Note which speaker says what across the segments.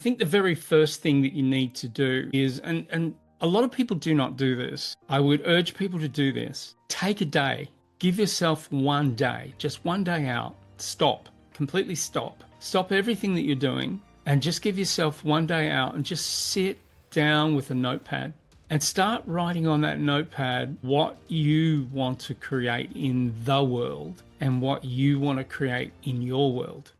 Speaker 1: think the very first thing that you need to do is, and a lot of people do not do this. I would urge people to do this. Take a day, give yourself one day, just one day out. Stop, completely stop. Stop everything that you're doing and just give yourself one day out and just sit down with a notepad and start writing on that notepad what you want to create in the world and what you want to create in your world.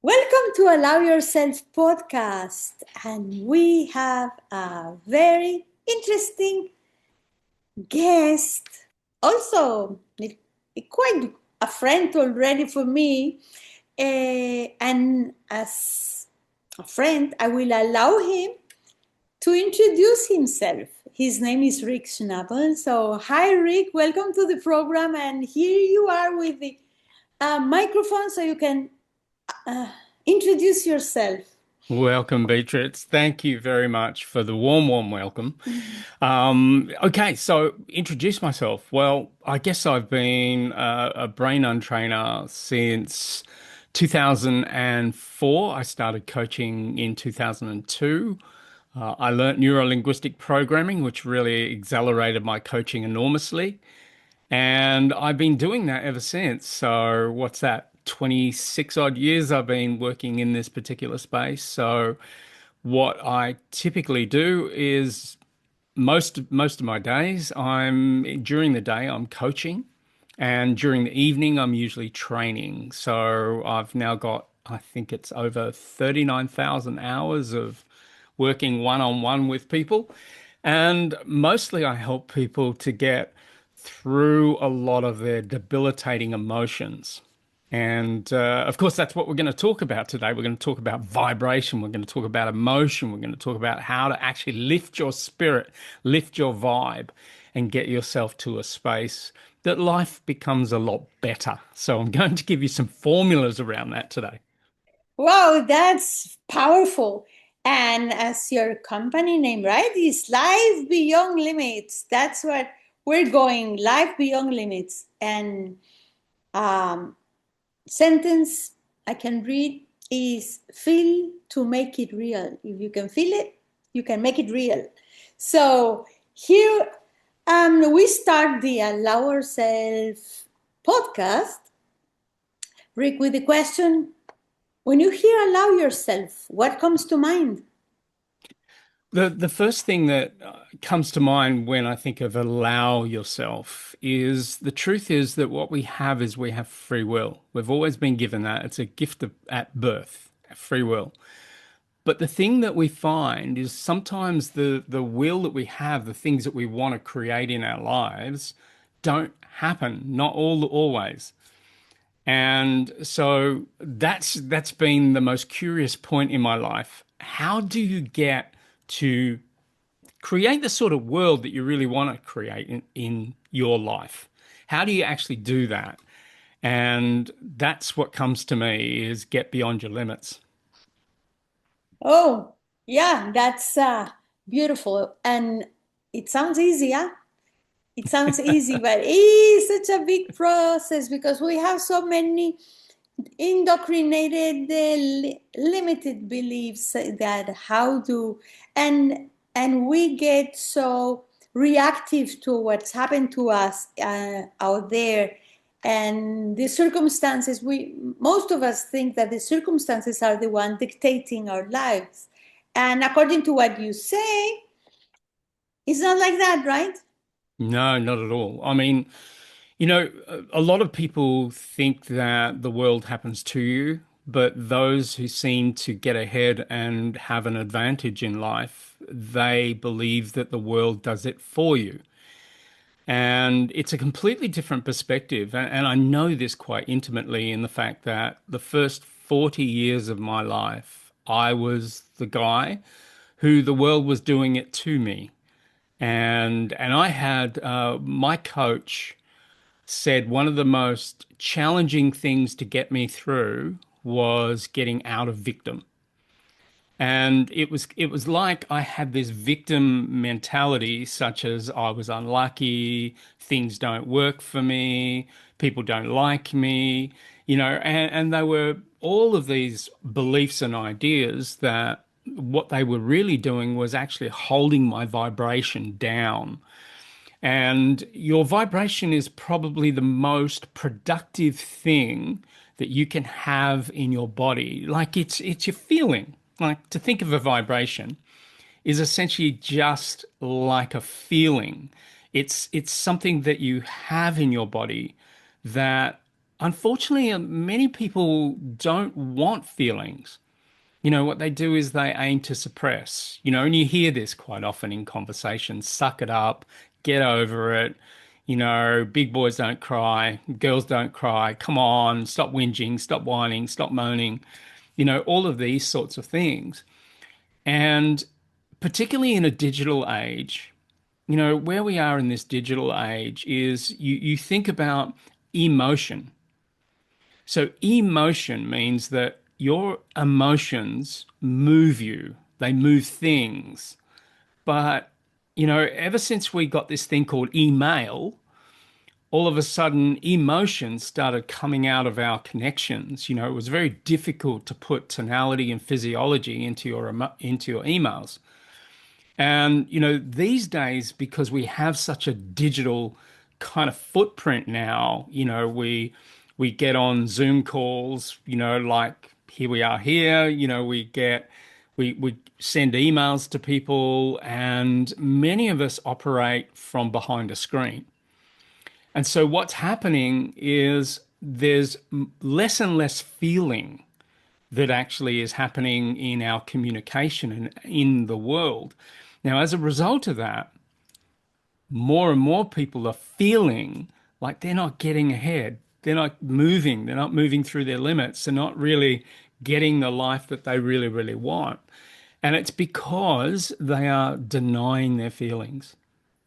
Speaker 2: Welcome to Allow Yourself podcast, and we have a very interesting guest, also quite a friend already for me, and as a friend, I will allow him to introduce himself. His name is Rik Schnabel. So, hi Rik, welcome to the program, and here you are with the microphone so you can introduce yourself.
Speaker 1: Welcome, Beatriz. Thank you very much for the warm welcome. Okay, so introduce myself. Well, I guess I've been a brain untrainer since 2004. I started coaching in 2002. I learnt neuro-linguistic programming, which really accelerated my coaching enormously. And I've been doing that ever since. So what's that? 26 odd years I've been working in this particular space. So what I typically do is most of my days, I'm during the day I'm coaching, and during the evening I'm usually training. So I've now got, I think it's over 39,000 hours of working one-on-one with people. And mostly I help people to get through a lot of their debilitating emotions. And of course, that's what we're going to talk about today. We're going to talk about vibration. We're going to talk about emotion. We're going to talk about how to actually lift your spirit, lift your vibe, and get yourself to a space that life becomes a lot better. So I'm going to give you some formulas around that today.
Speaker 2: Wow, that's powerful. And as your company name, right, is Life Beyond Limits. That's what we're going, Life Beyond Limits. And um, sentence I can read is feel to make it real. If you can feel it, you can make it real. So here we start the Allow Ourselves podcast, Rik, with the question, when you hear allow yourself, what comes to mind?
Speaker 1: The first thing that comes to mind when I think of allow yourself is the truth is that what we have is we have free will. We've always been given that. It's a gift at birth, free will. But the thing that we find is sometimes the will that we have, the things that we want to create in our lives, don't happen, not always. And so that's been the most curious point in my life. How do you get to create the sort of world that you really want to create in your life? How do you actually do that? And that's what comes to me is get beyond your limits.
Speaker 2: Oh, yeah, that's beautiful. And it sounds easy, yeah? It sounds easy, but it is such a big process because we have so many indoctrinated, limited beliefs that how do, and we get so reactive to what's happened to us out there, and the circumstances. We most of us think that the circumstances are the one dictating our lives, and according to what you say, it's not like that, right?
Speaker 1: No, not at all. I mean, a lot of people think that the world happens to you, but those who seem to get ahead and have an advantage in life, they believe that the world does it for you. And it's a completely different perspective. And I know this quite intimately in the fact that the first 40 years of my life, I was the guy who the world was doing it to me. And I had my coach said one of the most challenging things to get me through was getting out of victim. And it was like I had this victim mentality, such as I was unlucky, things don't work for me, people don't like me, and they were all of these beliefs and ideas that what they were really doing was actually holding my vibration down. And your vibration is probably the most productive thing that you can have in your body. Like it's your feeling. Like to think of a vibration is essentially just like a feeling. It's something that you have in your body that unfortunately many people don't want feelings. What they do is they aim to suppress, and you hear this quite often in conversations, suck it up, get over it. Big boys don't cry, girls don't cry. Come on, stop whinging, stop whining, stop moaning, all of these sorts of things. And particularly in a digital age, where we are in this digital age is you think about emotion. So emotion means that your emotions move you, they move things. But, ever since we got this thing called email, all of a sudden emotions started coming out of our connections. It was very difficult to put tonality and physiology into your emails. And, these days, because we have such a digital kind of footprint now, we get on Zoom calls, like here we are here, we send emails to people, and many of us operate from behind a screen. And so what's happening is there's less and less feeling that actually is happening in our communication and in the world. Now, as a result of that, more and more people are feeling like they're not getting ahead. They're not moving. They're not moving through their limits. They're not really getting the life that they really, really want. And it's because they are denying their feelings.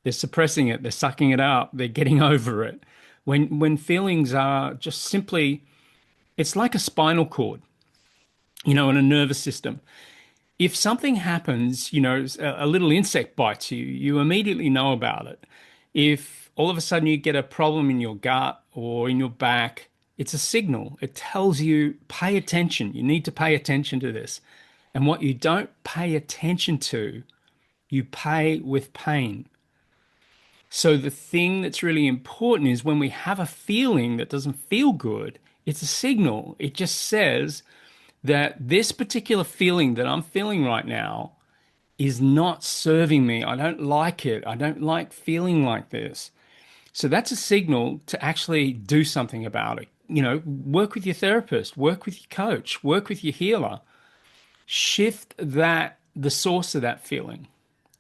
Speaker 1: They're suppressing it. They're sucking it up. They're getting over it. When feelings are just simply, it's like a spinal cord, and a nervous system. If something happens, a little insect bites you, you immediately know about it. If all of a sudden you get a problem in your gut or in your back, it's a signal. It tells you, pay attention. You need to pay attention to this. And what you don't pay attention to, you pay with pain. So the thing that's really important is when we have a feeling that doesn't feel good, it's a signal. It just says that this particular feeling that I'm feeling right now is not serving me. I don't like it. I don't like feeling like this. So that's a signal to actually do something about it. Work with your therapist, work with your coach, work with your healer. Shift the source of that feeling,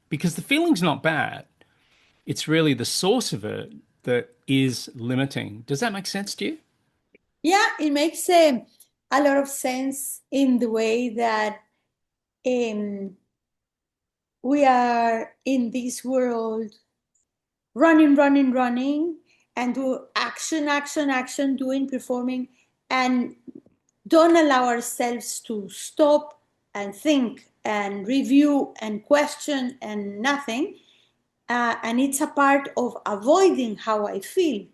Speaker 1: because the feeling's not bad. It's really the source of it that is limiting. Does that make sense to you?
Speaker 2: Yeah, it makes a lot of sense in the way that um, we are in this world running, running, running, and do action, action, action, doing, performing, and don't allow ourselves to stop and think and review and question and nothing. And it's a part of avoiding how I feel,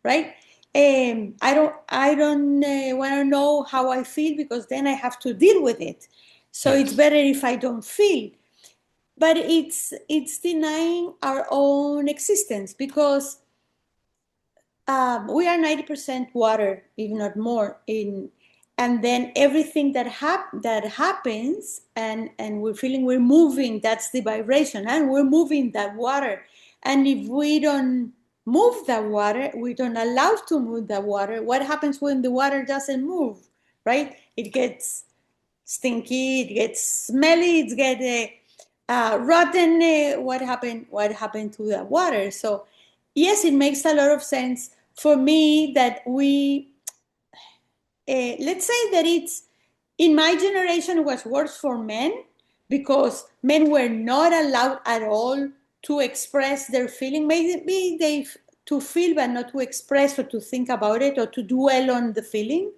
Speaker 2: right? I don't want to know how I feel because then I have to deal with it. So it's
Speaker 1: Yes.
Speaker 2: better if I don't feel. But it's denying our own existence because we are 90% water, if not more. And then everything that happens, and we're feeling we're moving. That's the vibration, and we're moving that water. And if we don't move that water, we don't allow to move that water. What happens when the water doesn't move? Right? It gets stinky. It gets smelly. It gets rotten. What happened? What happened to the water? So yes, it makes a lot of sense for me that let's say that it's in my generation it was worse for men because men were not allowed at all to express their feeling. Maybe they to feel but not to express or to think about it or to dwell on the feeling.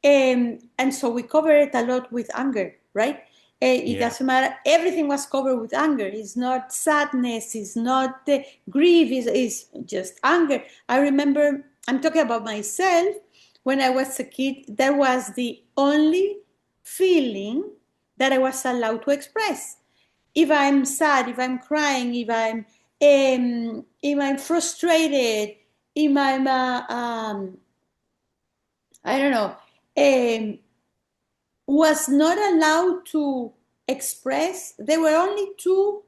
Speaker 2: And so we cover it a lot with anger, right? It
Speaker 1: Yeah.
Speaker 2: doesn't matter. Everything was covered with anger. It's not sadness. It's not grief. It's just anger. I remember, I'm talking about myself. When I was a kid, that was the only feeling that I was allowed to express. If I'm sad, if I'm crying, if I'm frustrated, if I'm I don't know, um, was not allowed to express. There were only two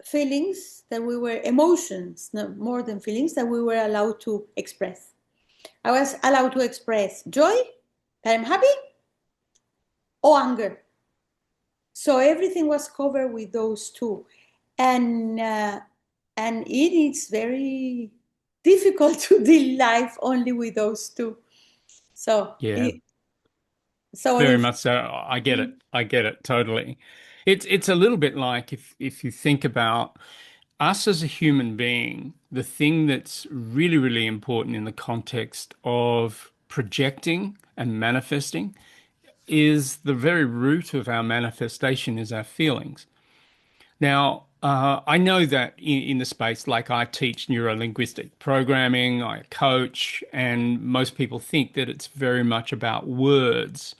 Speaker 2: feelings that we were, emotions, no more than feelings, that we were allowed to express. I was allowed to express joy, that I'm happy, or anger. So everything was covered with those two, and it is very difficult to deal life only with those two. So
Speaker 1: Yeah. Very
Speaker 2: if
Speaker 1: much so. I get it. I get it totally. It's a little bit like if you think about us as a human being, the thing that's really, really important in the context of projecting and manifesting is the very root of our manifestation is our feelings. Now, I know that in the space, like I teach neuro-linguistic programming, I coach, and most people think that it's very much about words.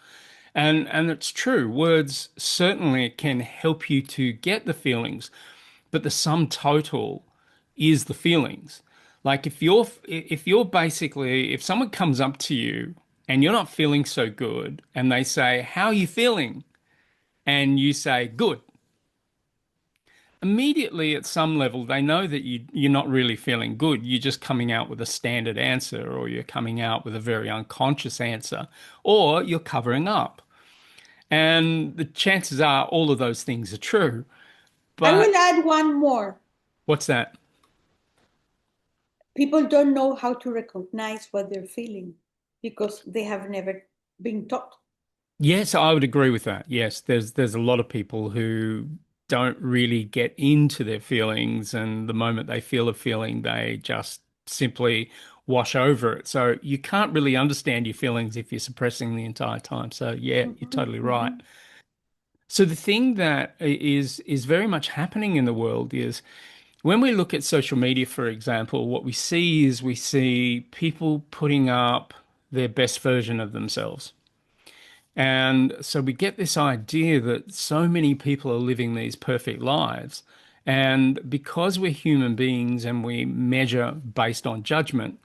Speaker 1: And it's true. Words certainly can help you to get the feelings, but the sum total is the feelings. Like if you're basically if someone comes up to you and you're not feeling so good and they say, "How are you feeling?" and you say, "Good." Immediately at some level they know that you're not really feeling good. You're just coming out with a standard answer or you're coming out with a very unconscious answer or you're covering up. And the chances are all of those things are true.
Speaker 2: I will
Speaker 1: But
Speaker 2: add one more.
Speaker 1: what's that?
Speaker 2: People don't know how to recognize what they're feeling because they have never been taught.
Speaker 1: Yes, I would agree with that. Yes, there's a lot of people who don't really get into their feelings, and the moment they feel a feeling, they just simply wash over it. So you can't really understand your feelings if you're suppressing the entire time. So yeah, you're
Speaker 2: Mhm,
Speaker 1: totally right.
Speaker 2: mhm.
Speaker 1: So the thing that is very much happening in the world is when we look at social media, for example, what we see is we see people putting up their best version of themselves. And so we get this idea that so many people are living these perfect lives. And because we're human beings and we measure based on judgment,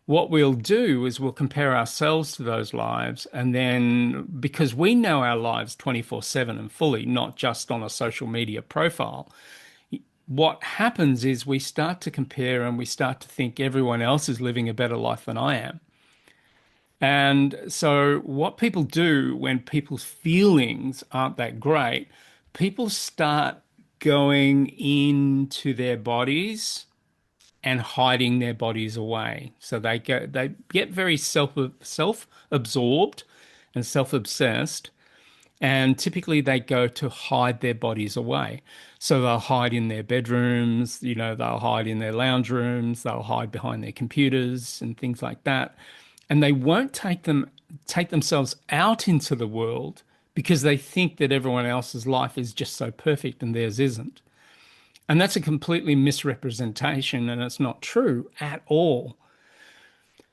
Speaker 1: what we'll do is we'll compare ourselves to those lives. And then because we know our lives 24/7 and fully, not just on a social media profile, what happens is we start to compare and we start to think everyone else is living a better life than I am. And so, what people do when people's feelings aren't that great, people start going into their bodies and hiding their bodies away. So they get very self-absorbed and self-obsessed, and typically they go to hide their bodies away. So they'll hide in their bedrooms, they'll hide in their lounge rooms, they'll hide behind their computers and things like that. And they won't take themselves out into the world because they think that everyone else's life is just so perfect and theirs isn't. And that's a completely misrepresentation and it's not true at all.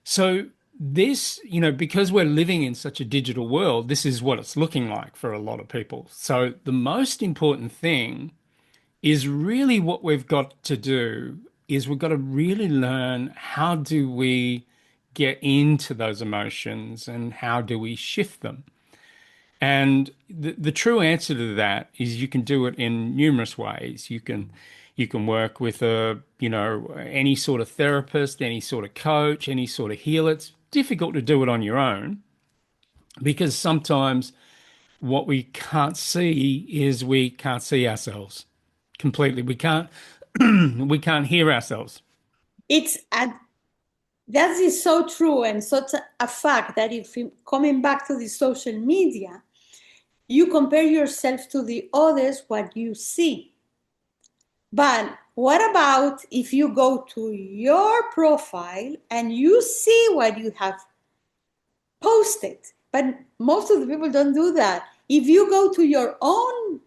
Speaker 1: So this, because we're living in such a digital world, this is what it's looking like for a lot of people. So the most important thing is really what we've got to do is we've got to really learn how do we get into those emotions and how do we shift them. And the true answer to that is you can do it in numerous ways. You can work with any sort of therapist, any sort of coach, any sort of healer. It's difficult to do it on your own because sometimes what we can't see is we can't see ourselves completely. We can't hear ourselves.
Speaker 2: It's a, that is so true and such a fact that if you, coming back to the social media, you compare yourself to the others, what you see. But what about if you go to your profile and you see what you have posted? But most of the people don't do that. if you go to your own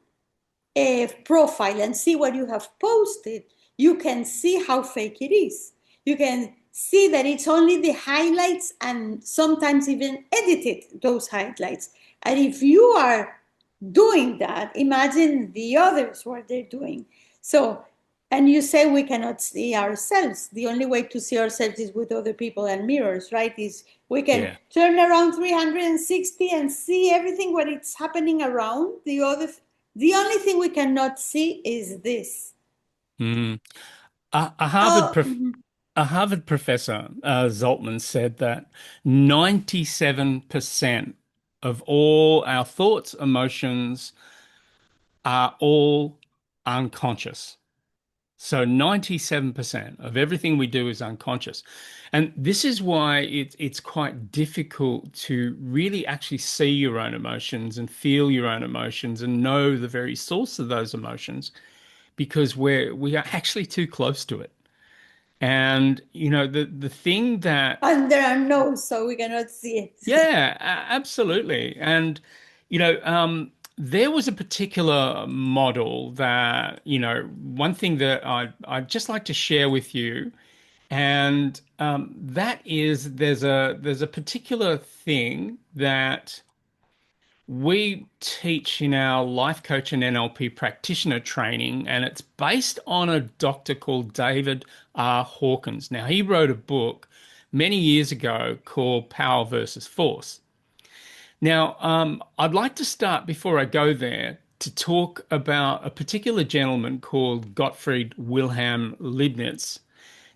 Speaker 2: profile and see what you have posted, you can see how fake it is. You can see that it's only the highlights and sometimes even edited those highlights. And if you are doing that, imagine the others what they're doing. So, and you say we cannot see ourselves. The only way to see ourselves is with other people and mirrors, right? Is we can
Speaker 1: Yeah.
Speaker 2: turn around 360 and see everything what it's happening around the only thing we cannot see is this.
Speaker 1: Mm.
Speaker 2: Oh,
Speaker 1: A Harvard professor, Zoltman, said that 97% of all our thoughts, emotions are all unconscious. So 97% of everything we do is unconscious. And this is why it's quite difficult to really actually see your own emotions and feel your own emotions and know the very source of those emotions because we are actually too close to it. And the thing that
Speaker 2: and there are no, so we cannot see it.
Speaker 1: yeah, absolutely. And there was a particular model that, one thing that I'd just like to share with you, and that is there's a particular thing that we teach in our life coach and NLP practitioner training, and it's based on a doctor called David R. Hawkins. Now, he wrote a book many years ago called Power versus Force. Now, I'd like to start before I go there to talk about a particular gentleman called Gottfried Wilhelm Leibniz.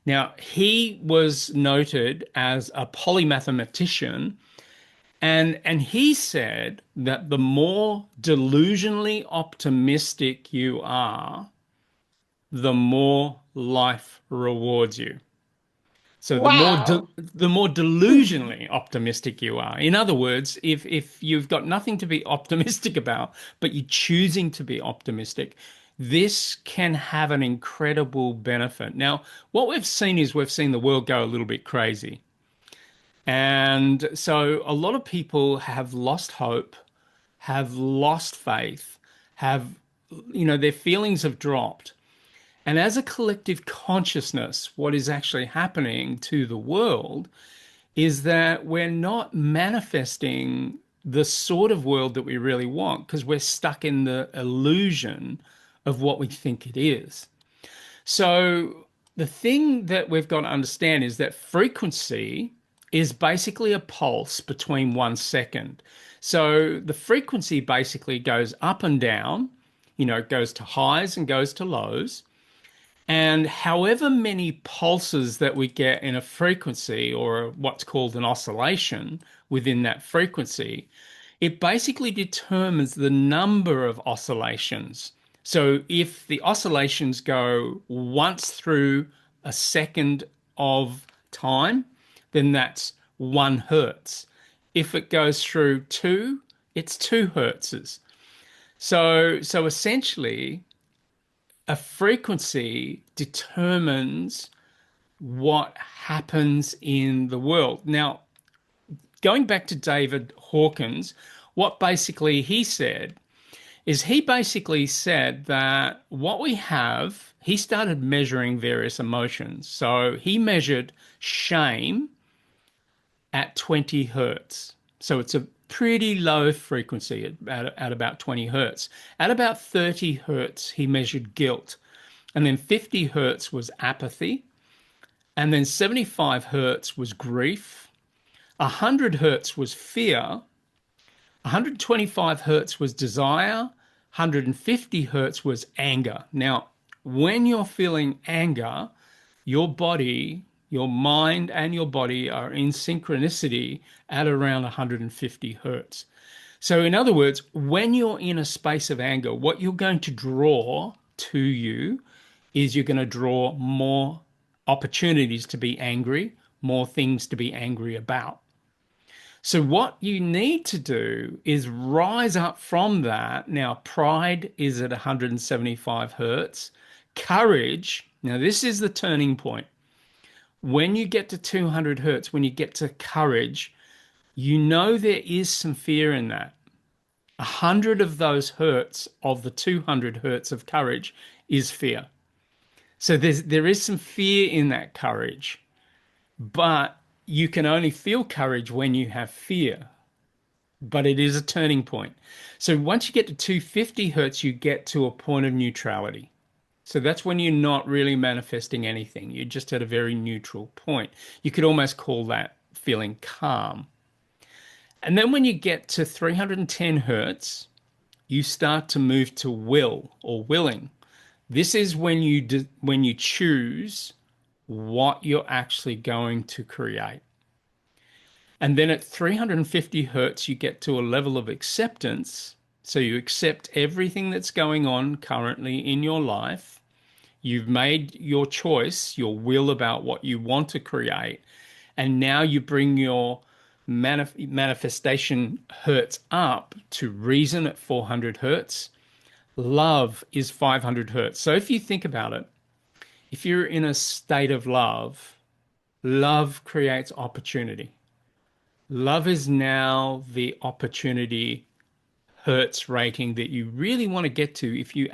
Speaker 1: Now, he was noted as a polymathematician, and he said that the more delusionally optimistic you are, the more life rewards you. So
Speaker 2: Wow.
Speaker 1: the more delusionally optimistic you are. In other words, if you've got nothing to be optimistic about, but you're choosing to be optimistic, this can have an incredible benefit. Now, what we've seen is we've seen the world go a little bit crazy. And so a lot of people have lost hope, have lost faith, have, their feelings have dropped. And as a collective consciousness, what is actually happening to the world is that we're not manifesting the sort of world that we really want because we're stuck in the illusion of what we think it is. So the thing that we've got to understand is that frequency is basically a pulse between 1 second. So the frequency basically goes up and down, it goes to highs and goes to lows. And however many pulses that we get in a frequency or what's called an oscillation within that frequency, it basically determines the number of oscillations. So if the oscillations go once through a second of time, then that's 1 hertz. If it goes through two, it's 2 hertzes. So essentially, a frequency determines what happens in the world. Now, going back to David Hawkins, what basically he said is he basically said that what we have, he started measuring various emotions. So he measured shame at 20 hertz. So it's a pretty low frequency at about 20 hertz. At about 30 hertz, he measured guilt. And then 50 hertz was apathy. And then 75 hertz was grief. 100 hertz was fear. 125 hertz was desire. 150 hertz was anger. Now, when you're feeling anger, your body, your mind, and your body are in synchronicity at around 150 hertz. So, in other words, when you're in a space of anger, what you're going to draw to you is you're going to draw more opportunities to be angry, more things to be angry about. So, what you need to do is rise up from that. Now, pride is at 175 hertz. Courage, now, this is the turning point. When you get to 200 hertz, when you get to courage, you know there is some fear in that. 100 of those hertz of the 200 hertz of courage is fear. So there is some fear in that courage, but you can only feel courage when you have fear. But it is a turning point. So once you get to 250 hertz, you get to a point of neutrality. So that's when you're not really manifesting anything. You're just at a very neutral point. You could almost call that feeling calm. And then when you get to 310 hertz, you start to move to will or willing. This is when you choose what you're actually going to create. And then at 350 hertz, you get to a level of acceptance. So you accept everything that's going on currently in your life. You've made your choice, your will about what you want to create. And now you bring your manifestation hertz up to reason at 400 hertz. Love is 500 hertz. So if you think about it, if you're in a state of love, love creates opportunity. Love is now the opportunity hertz rating that you really want to get to. If you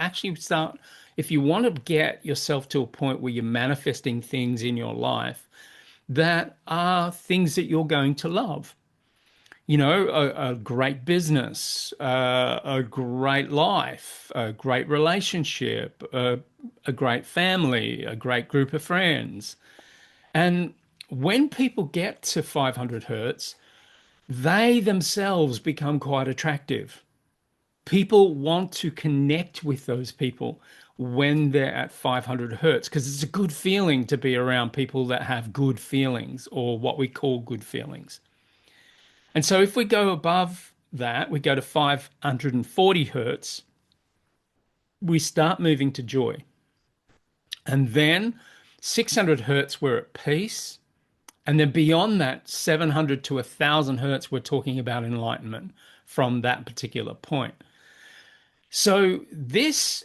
Speaker 1: want to get yourself to a point where you're manifesting things in your life that are things that you're going to love. You know, a great business, a great life, a great relationship, a great family, a great group of friends. And when people get to 500 hertz, they themselves become quite attractive. People want to connect with those people when they're at 500 hertz because it's a good feeling to be around people that have good feelings or what we call good feelings. And so if we go above that, we go to 540 hertz, we start moving to joy. And then 600 hertz, we're at peace. And then beyond that, 700 to 1,000 hertz, we're talking about enlightenment from that particular point. So this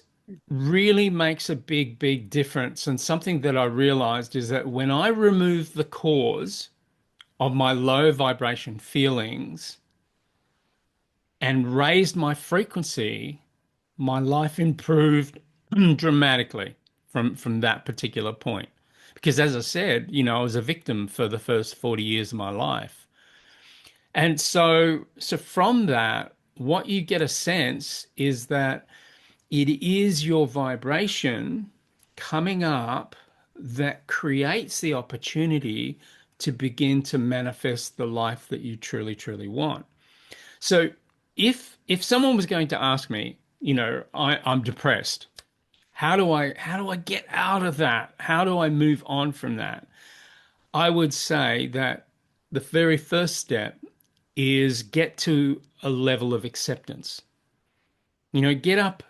Speaker 1: really makes a big, big difference. And something that I realized is that when I remove the cause of my low vibration feelings and raised my frequency, my life improved dramatically from that particular point. Because as I said, you know, I was a victim for the first 40 years of my life. And so from that, what you get a sense is that it is your vibration coming up that creates the opportunity to begin to manifest the life that you truly, truly want. So if someone was going to ask me, you know, I'm depressed, how do I get out of that? How do I move on from that? I would say that the very first step is get to a level of acceptance. You know, get up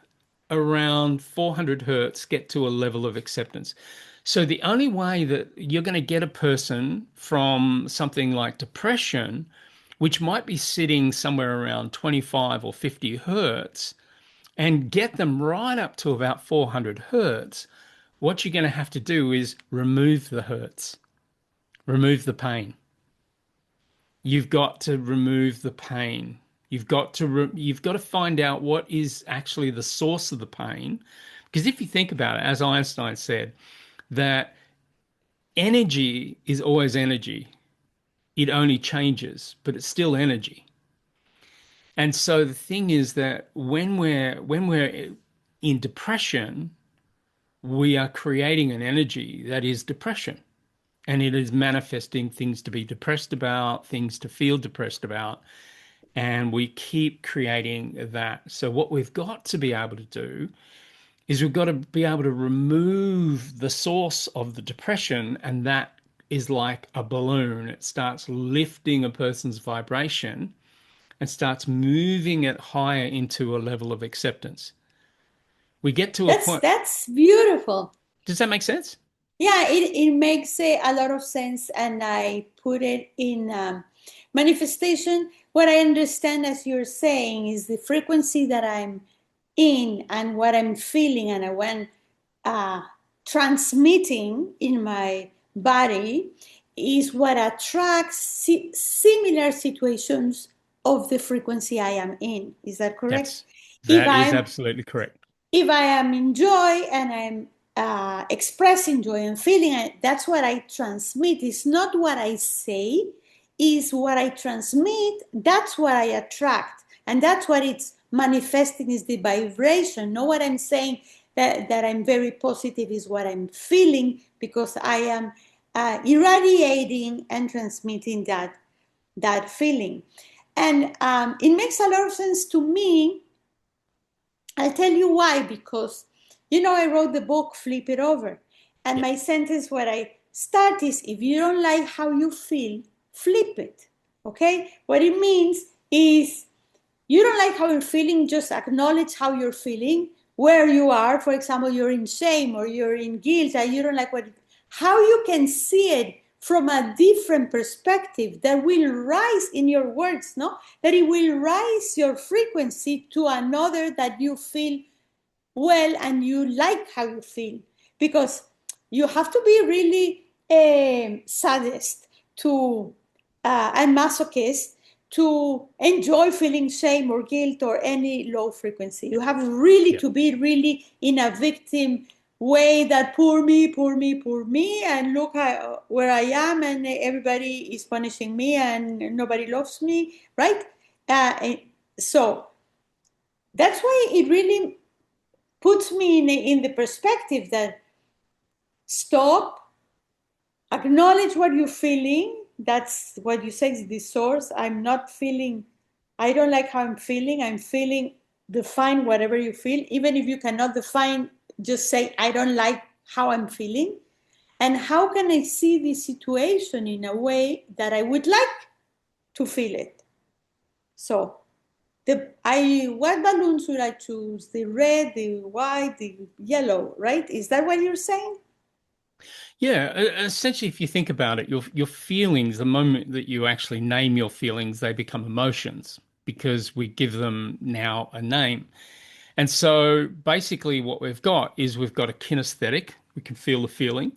Speaker 1: around 400 hertz, get to a level of acceptance. So the only way that you're going to get a person from something like depression, which might be sitting somewhere around 25 or 50 hertz, and get them right up to about 400 hertz, what you're going to have to do is remove the hertz, remove the pain. You've got to remove the pain. You've got to find out what is actually the source of the pain. Because if you think about it, as Einstein said, that energy is always energy. It only changes, but it's still energy. And so the thing is that when we're in depression, we are creating an energy that is depression. And it is manifesting things to be depressed about, things to feel depressed about. And we keep creating that. So what we've got to be able to do is we've got to be able to remove the source of the depression. And that is like a balloon. It starts lifting a person's vibration and starts moving it higher into a level of acceptance. We get to a
Speaker 2: That's
Speaker 1: point.
Speaker 2: that's beautiful.
Speaker 1: Does that make sense?
Speaker 2: Yeah, it makes a lot of sense, and I put it in manifestation. What I understand as you're saying is the frequency that I'm in and what I'm feeling, and I went transmitting in my body is what attracts similar situations of the frequency I am in. Is that correct?
Speaker 1: That's
Speaker 2: If
Speaker 1: that is
Speaker 2: I'm
Speaker 1: absolutely correct.
Speaker 2: if I am in joy and I'm expressing joy and feeling it, that's what I transmit. It's not what I say, is what I transmit. That's what I attract, and that's what it's manifesting is the vibration. Not what I'm saying that I'm very positive is what I'm feeling because I am irradiating and transmitting that feeling, and it makes a lot of sense to me. I'll tell you why, because I wrote the book Flip It Over, and
Speaker 1: Yeah,
Speaker 2: my sentence where I start is if you don't like how you feel, flip it. Okay? What it means is you don't like how you're feeling, just acknowledge how you're feeling, where you are. For example, you're in shame or you're in guilt, and you don't like how you can see it from a different perspective that will rise in your words, no? That it will rise your frequency to another that you feel well and you like how you feel. Because you have to be really sadist to and masochist to enjoy feeling shame or guilt or any low frequency. You have really
Speaker 1: yeah,
Speaker 2: to be really in a victim way that poor me, poor me, poor me, and look where I am, and everybody is punishing me, and nobody loves me, right? So that's why it really puts me in the perspective that stop, acknowledge what you're feeling. That's what you say is the source. I'm not feeling, I don't like how I'm feeling. I'm feeling, define whatever you feel. Even if you cannot define, just say, I don't like how I'm feeling. And how can I see this situation in a way that I would like to feel it? So what balloon should I choose? The red, the white, the yellow, right? Is that what you're saying?
Speaker 1: yeah. Essentially, if you think about it, your feelings, the moment that you actually name your feelings, they become emotions because we give them now a name. And so basically what we've got a kinesthetic, we can feel the feeling.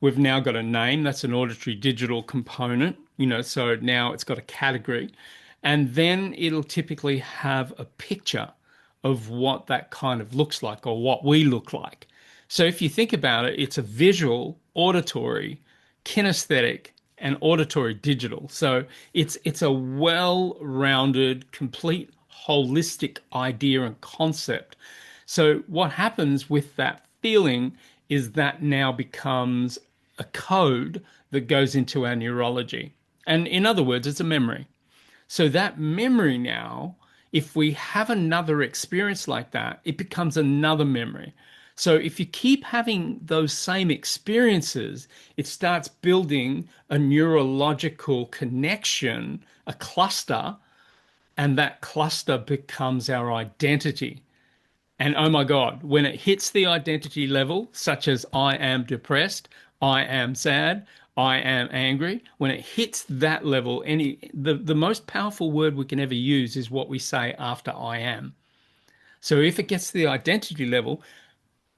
Speaker 1: We've now got a name, that's an auditory digital component, so now it's got a category. And then it'll typically have a picture of what that kind of looks like or what we look like. So if you think about it, it's a visual, auditory, kinesthetic, and auditory digital. So it's a well-rounded, complete, holistic idea and concept. So what happens with that feeling is that now becomes a code that goes into our neurology. And in other words, it's a memory. So that memory now, if we have another experience like that, it becomes another memory. So if you keep having those same experiences, it starts building a neurological connection, a cluster, and that cluster becomes our identity. And oh my God, when it hits the identity level, such as I am depressed, I am sad, I am angry, when it hits that level, the most powerful word we can ever use is what we say after I am. So if it gets to the identity level,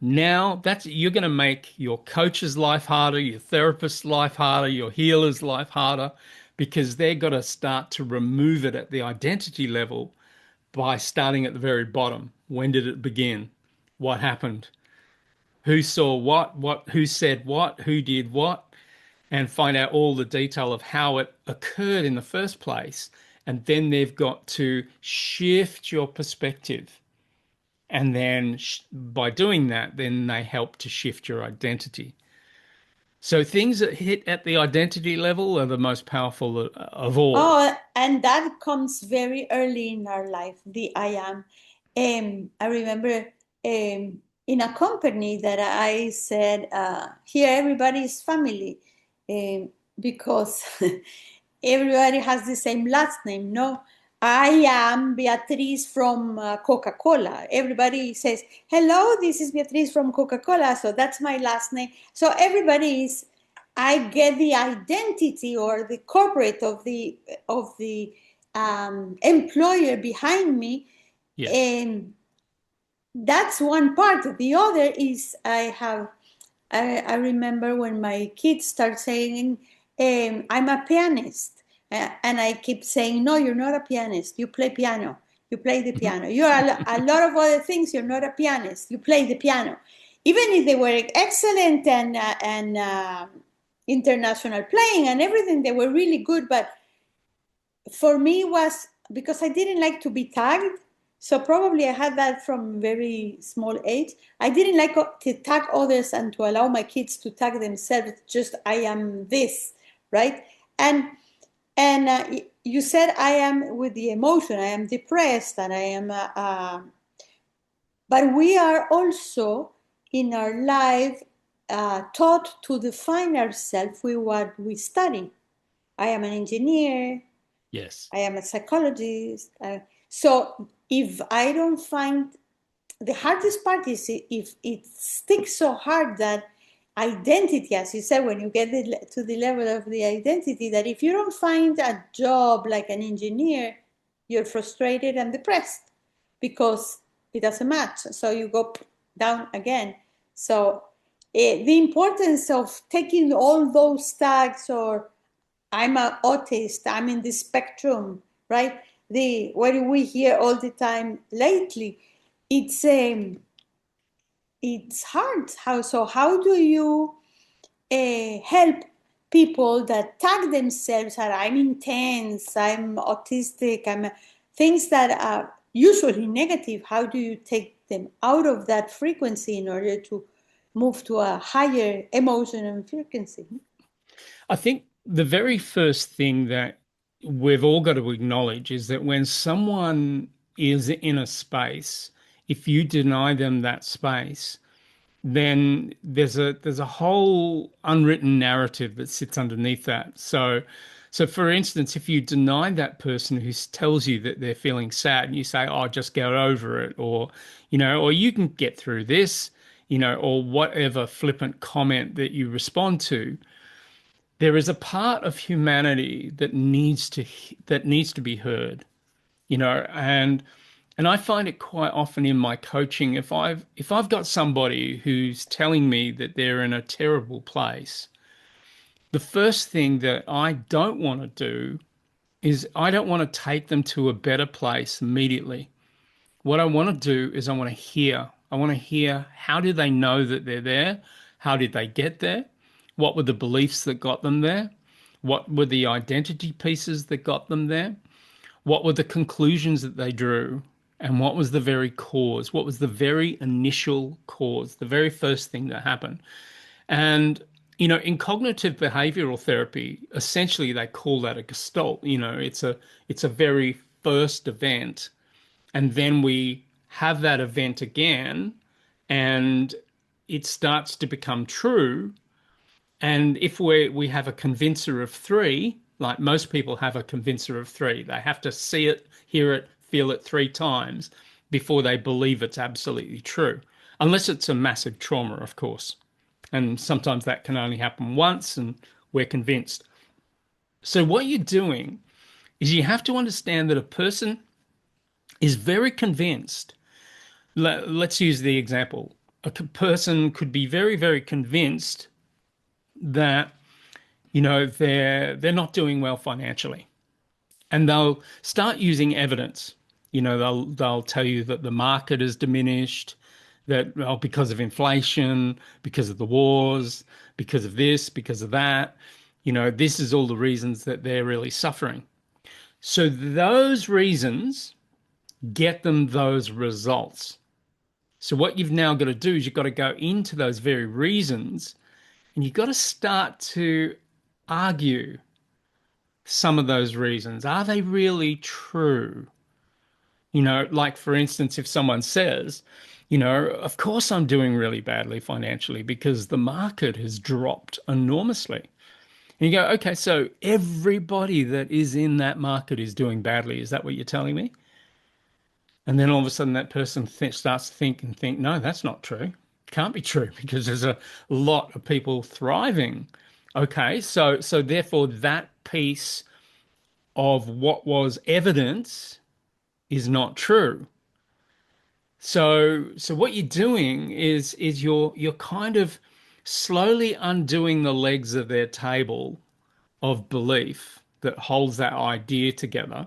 Speaker 1: now that's you're going to make your coach's life harder, your therapist's life harder, your healer's life harder, because they've got to start to remove it at the identity level by starting at the very bottom. When did it begin? What happened? Who saw what, who said what, who did what, and find out all the detail of how it occurred in the first place. And then they've got to shift your perspective. And then by doing that, then they help to shift your identity. So things that hit at the identity level are the most powerful of all.
Speaker 2: Oh, and that comes very early in our life, the I am. I remember in a company that I said, here everybody is family because everybody has the same last name. No, I am Beatriz from Coca-Cola. Everybody says, hello, this is Beatriz from Coca-Cola. So that's my last name. So everybody is I get the identity or the corporate of the employer behind me,
Speaker 1: Yes.
Speaker 2: and that's one part. The other is I remember when my kids start saying, "I'm a pianist," And I keep saying, no, you're not a pianist. You play piano. You play the piano. You're a lot of other things. You're not a pianist. You play the piano. Even if they were excellent and international playing and everything, they were really good. But for me, was because I didn't like to be tagged. So probably I had that from very small age. I didn't like to tag others and to allow my kids to tag themselves. Just I am this, right? And you said I am with the emotion. I am depressed, and I am. But we are also in our life taught to define ourselves with what we study. I am an engineer.
Speaker 1: Yes.
Speaker 2: I am a psychologist. So if I don't find, the hardest part is if it sticks so hard that identity, as you said, when you get to the level of the identity, that if you don't find a job like an engineer, you're frustrated and depressed because it doesn't match. So you go down again. So the importance of taking all those tags, or I'm an autist, I'm in the spectrum, right? What do we hear all the time lately? It's it's hard. How do you help people that tag themselves as I'm intense, I'm autistic, I'm things that are usually negative? How do you take them out of that frequency in order to move to a higher emotional frequency?
Speaker 1: I think the very first thing that we've all got to acknowledge is that when someone is in a space, if you deny them that space, then there's a whole unwritten narrative that sits underneath that. So for instance, if you deny that person who tells you that they're feeling sad and you say, "Oh, just get over it," or or you can get through this, or whatever flippant comment that you respond to, there is a part of humanity that needs to be heard, and I find it quite often in my coaching, if I've got somebody who's telling me that they're in a terrible place, the first thing that I don't want to do is I don't want to take them to a better place immediately. What I want to do is I want to hear. I want to hear, how do they know that they're there? How did they get there? What were the beliefs that got them there? What were the identity pieces that got them there? What were the conclusions that they drew? And what was the very cause? What was the very initial cause, the very first thing that happened? And, in cognitive behavioral therapy, essentially they call that a gestalt. It's a very first event. And then we have that event again, and it starts to become true. And if we have a convincer of three, like most people have a convincer of three, they have to see it, hear it, feel it three times before they believe it's absolutely true. Unless it's a massive trauma, of course. And sometimes that can only happen once, and we're convinced. So what you're doing is you have to understand that a person is very convinced. Let's use the example. A person could be very, very convinced that they're not doing well financially, and they'll start using evidence. They'll tell you that the market has diminished, that because of inflation, because of the wars, because of this, because of that, this is all the reasons that they're really suffering. So those reasons get them those results. So what you've now got to do is you've got to go into those very reasons, and you've got to start to argue some of those reasons. Are they really true? Like for instance, if someone says, of course I'm doing really badly financially because the market has dropped enormously. And you go, okay, so everybody that is in that market is doing badly. Is that what you're telling me? And then all of a sudden that person starts to think, no, that's not true. Can't be true because there's a lot of people thriving. Okay, so therefore that piece of what was evidence is not true. So what you're doing is you're kind of slowly undoing the legs of their table of belief. that holds that idea together.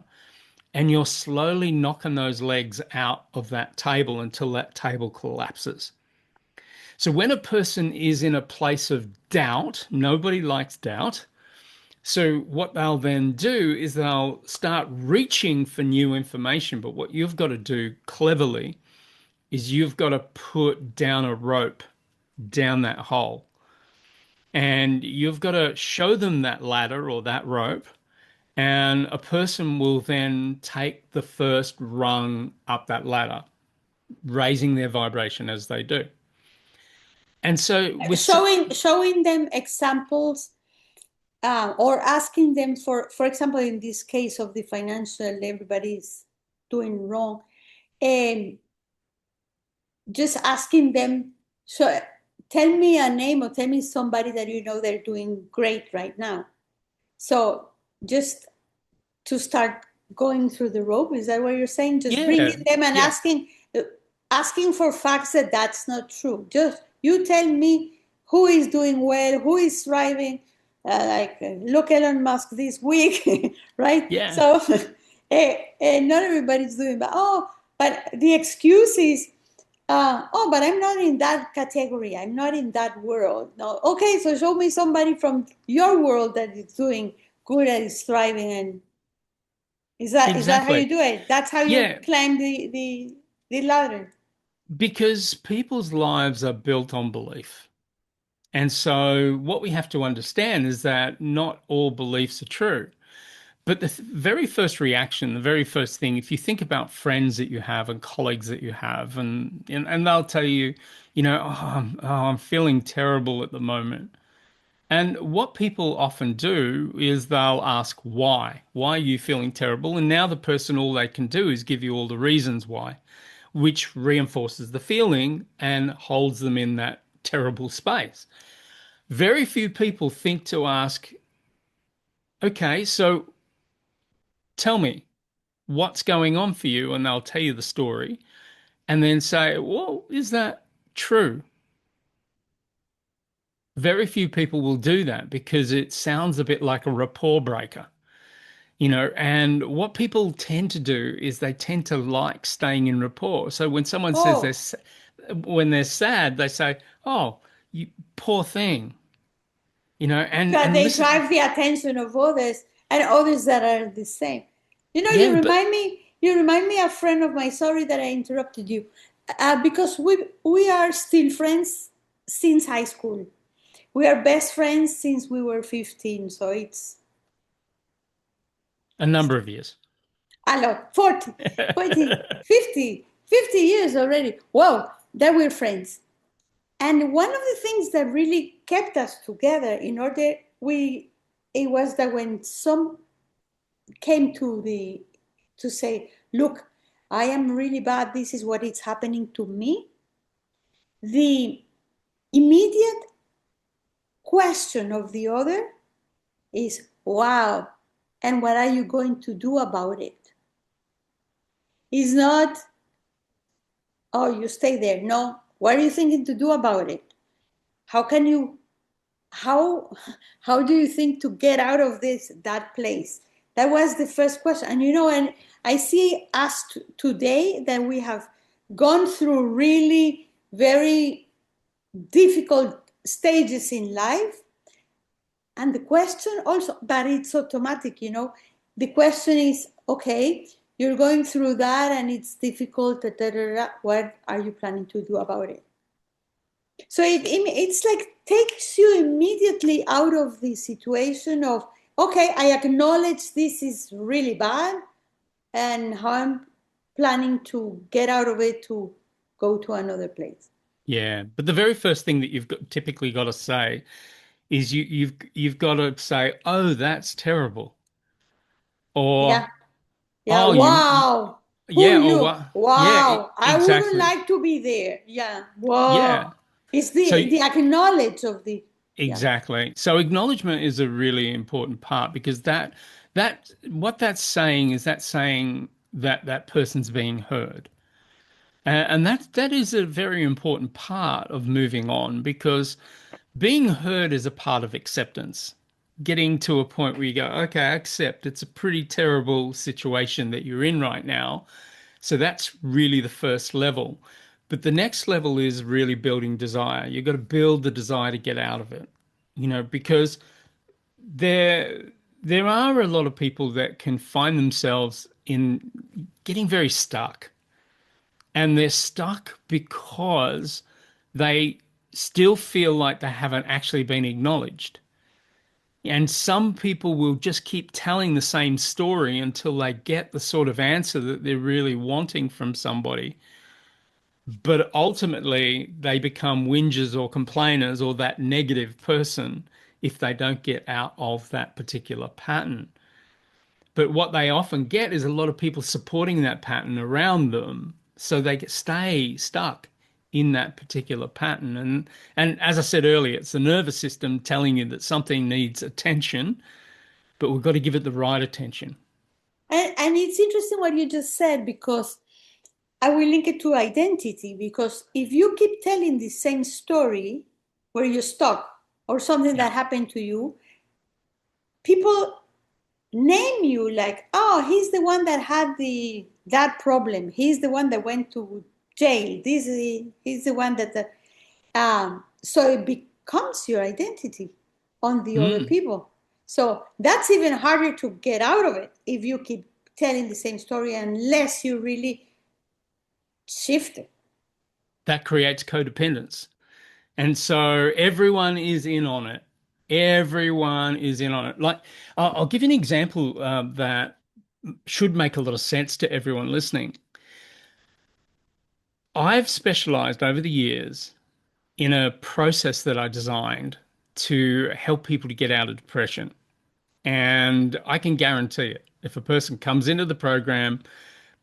Speaker 1: And you're slowly knocking those legs out of that table until that table collapses. So when a person is in a place of doubt, nobody likes doubt. So what they'll then do is they'll start reaching for new information. But what you've got to do cleverly is you've got to put down a rope down that hole. And you've got to show them that ladder or that rope. And a person will then take the first rung up that ladder, raising their vibration as they do. And so
Speaker 2: Showing them examples, or asking them for example, in this case of the financial, everybody's doing wrong, and just asking them, so tell me a name or tell me somebody that you know they're doing great right now. So just to start going through the rope, is that what you're saying? Just
Speaker 1: yeah,
Speaker 2: bringing them and
Speaker 1: yeah,
Speaker 2: asking for facts that that's not true. Just you tell me who is doing well, who is thriving. Look Elon Musk this week, right?
Speaker 1: yeah,
Speaker 2: So not everybody's doing, but the excuse is, but I'm not in that category. I'm not in that world. No, okay, so show me somebody from your world that is doing good and is thriving. And is that how you
Speaker 1: exactly.
Speaker 2: do it? That's how you
Speaker 1: Yeah,
Speaker 2: climb the ladder.
Speaker 1: because people's lives are built on belief. And so what we have to understand is that not all beliefs are true. But the very first reaction, the very first thing, if you think about friends that you have and colleagues that you have, and they'll tell you, I'm feeling terrible at the moment. And what people often do is they'll ask why. Why are you feeling terrible? And now the person, all they can do is give you all the reasons why, which reinforces the feeling and holds them in that terrible space. Very few people think to ask, okay, so tell me what's going on for you, and they'll tell you the story, and then say, well, is that true? Very few people will do that because it sounds a bit like a rapport breaker, and what people tend to do is they tend to like staying in rapport. So when someone says
Speaker 2: Oh,
Speaker 1: when they're sad, they say, oh, you poor thing,
Speaker 2: that
Speaker 1: and
Speaker 2: they
Speaker 1: listen,
Speaker 2: drive the attention of others and others that are the same. You
Speaker 1: yeah, but
Speaker 2: remind me. You remind me a friend of mine. Sorry that I interrupted you, because we are still friends since high school. We are best friends since we were 15. So it's
Speaker 1: a number of years.
Speaker 2: a lot. 40, 20, 50, 50 years already. Wow, that we're friends. And one of the things that really kept us together in order we it was that when some came to say, look, I am really bad, this is what is happening to me, the immediate question of the other is, wow, and what are you going to do about it? It's not, oh, you stay there. No, what are you thinking to do about it? How can you how how do you think to get out of that place? That was the first question. And I see us today that we have gone through really very difficult stages in life, and the question also, but it's automatic. The question is, okay, you're going through that and it's difficult, da, da, da, da. What are you planning to do about it? So it's like takes you immediately out of the situation of, okay, I acknowledge this is really bad and how I'm planning to get out of it to go to another place.
Speaker 1: Yeah, but the very first thing that typically got to say is you've got to say, "Oh, that's terrible,"
Speaker 2: Yeah.
Speaker 1: or
Speaker 2: Yeah.
Speaker 1: "Oh,
Speaker 2: Wow. Who
Speaker 1: yeah," or
Speaker 2: knew?
Speaker 1: what? Yeah,
Speaker 2: Wow. I wouldn't
Speaker 1: exactly.
Speaker 2: like to be there. Yeah. Whoa.
Speaker 1: Yeah.
Speaker 2: It's
Speaker 1: So
Speaker 2: the acknowledge of the, yeah.
Speaker 1: exactly. So acknowledgement is a really important part because that what that's saying is that saying that that person's being heard. And that is a very important part of moving on because being heard is a part of acceptance. getting to a point where you go, okay, I accept it's a pretty terrible situation that you're in right now. So that's really the first level. But the next level is really building desire. You've got to build the desire to get out of it, because there there are a lot of people that can find themselves in getting very stuck. And they're stuck because they still feel like they haven't actually been acknowledged. And some people will just keep telling the same story until they get the sort of answer that they're really wanting from somebody. But ultimately, they become whingers or complainers or that negative person if they don't get out of that particular pattern. But what they often get is a lot of people supporting that pattern around them, so they stay stuck in that particular pattern. And as I said earlier, it's the nervous system telling you that something needs attention, but we've got to give it the right attention.
Speaker 2: And it's interesting what you just said, because I will link it to identity, because if you keep telling the same story where you're stuck or something
Speaker 1: Yeah.
Speaker 2: that happened to you, people name you like, oh, he's the one that had the that problem. He's the one that went to jail. He's the one that so it becomes your identity on the other
Speaker 1: Mm.
Speaker 2: people. So that's even harder to get out of it if you keep telling the same story, unless you really shift it.
Speaker 1: That creates codependence. And so everyone is in on it. Everyone is in on it. Like, I'll give you an example that should make a lot of sense to everyone listening. I've specialized over the years in a process that I designed to help people to get out of depression. And I can guarantee it. If a person comes into the program,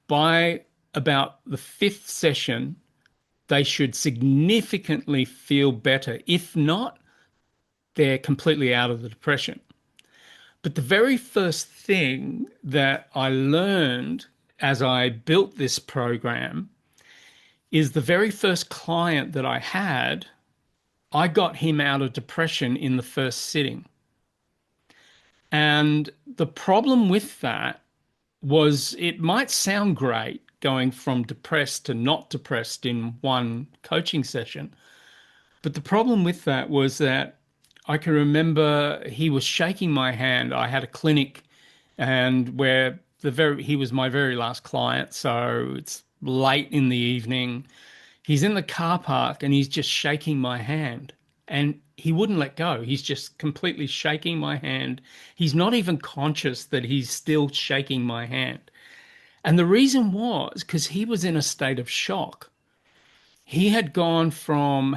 Speaker 1: by about the fifth session, they should significantly feel better. If not, they're completely out of the depression. But the very first thing that I learned as I built this program is the very first client that I had, I got him out of depression in the first sitting. And the problem with that was it might sound great going from depressed to not depressed in one coaching session. But the problem with that was that I can remember he was shaking my hand. I had a clinic and where he was my very last client, so it's late in the evening. He's in the car park and he's just shaking my hand. And he wouldn't let go. He's just completely shaking my hand. He's not even conscious that he's still shaking my hand. And the reason was because he was in a state of shock. He had gone from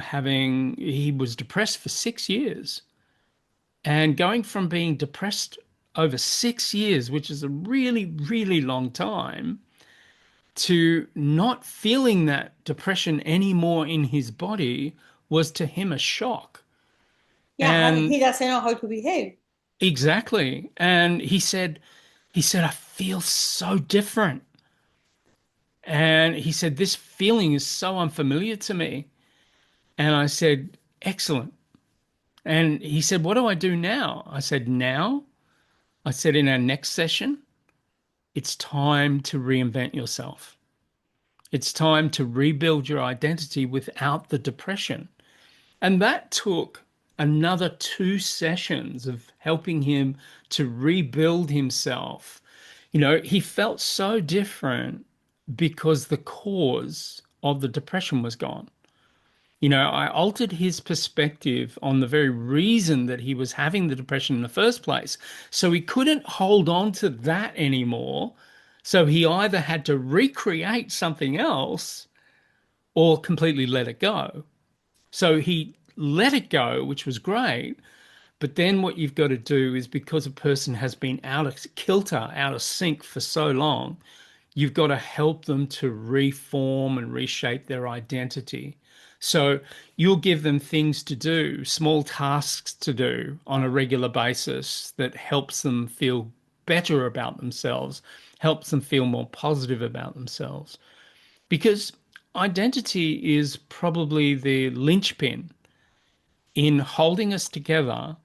Speaker 1: he was depressed for 6 years, and going from being depressed over 6 years, which is a really, really long time, to not feeling that depression anymore in his body was to him a shock.
Speaker 2: Yeah,
Speaker 1: And
Speaker 2: he doesn't know how to behave.
Speaker 1: exactly. And he said, I feel so different. And he said, this feeling is so unfamiliar to me. And I said, excellent. And he said, what do I do now? I said, now? I said, in our next session, it's time to reinvent yourself. It's time to rebuild your identity without the depression. And that took another 2 sessions of helping him to rebuild himself. He felt so different because the cause of the depression was gone. I altered his perspective on the very reason that he was having the depression in the first place. So he couldn't hold on to that anymore. So he either had to recreate something else or completely let it go. So he let it go, which was great. But then what you've got to do is, because a person has been out of kilter, out of sync for so long, you've got to help them to reform and reshape their identity. So you'll give them things to do, small tasks to do on a regular basis that helps them feel better about themselves, helps them feel more positive about themselves. Because identity is probably the linchpin in holding us together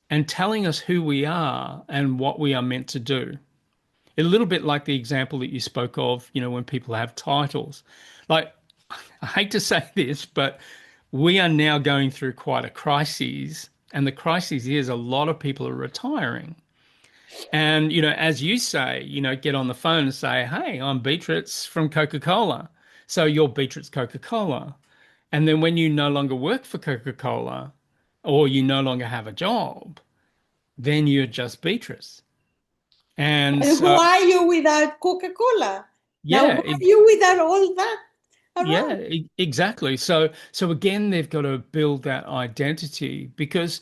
Speaker 1: and telling us who we are and what we are meant to do. A little bit like the example that you spoke of, when people have titles. Like, I hate to say this, but we are now going through quite a crisis. And the crisis is a lot of people are retiring. And, as you say, get on the phone and say, hey, I'm Beatriz from Coca-Cola. So you're Beatriz Coca-Cola. And then when you no longer work for Coca-Cola or you no longer have a job, then you're just Beatriz. And
Speaker 2: And who
Speaker 1: so,
Speaker 2: are you without Coca-Cola? Now, who
Speaker 1: yeah,
Speaker 2: are you without all that around?
Speaker 1: exactly. So again, they've got to build that identity because,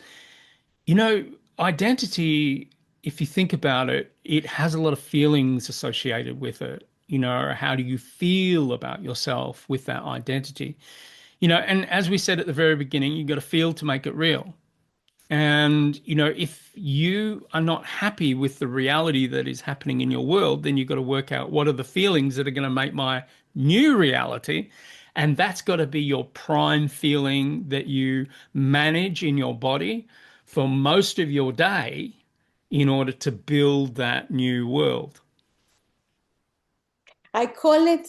Speaker 1: you know, identity, if you think about it, it has a lot of feelings associated with it. How do you feel about yourself with that identity? And as we said at the very beginning, you've got to feel to make it real. And, if you are not happy with the reality that is happening in your world, then you've got to work out what are the feelings that are going to make my new reality. And that's got to be your prime feeling that you manage in your body for most of your day in order to build that new world.
Speaker 2: I call it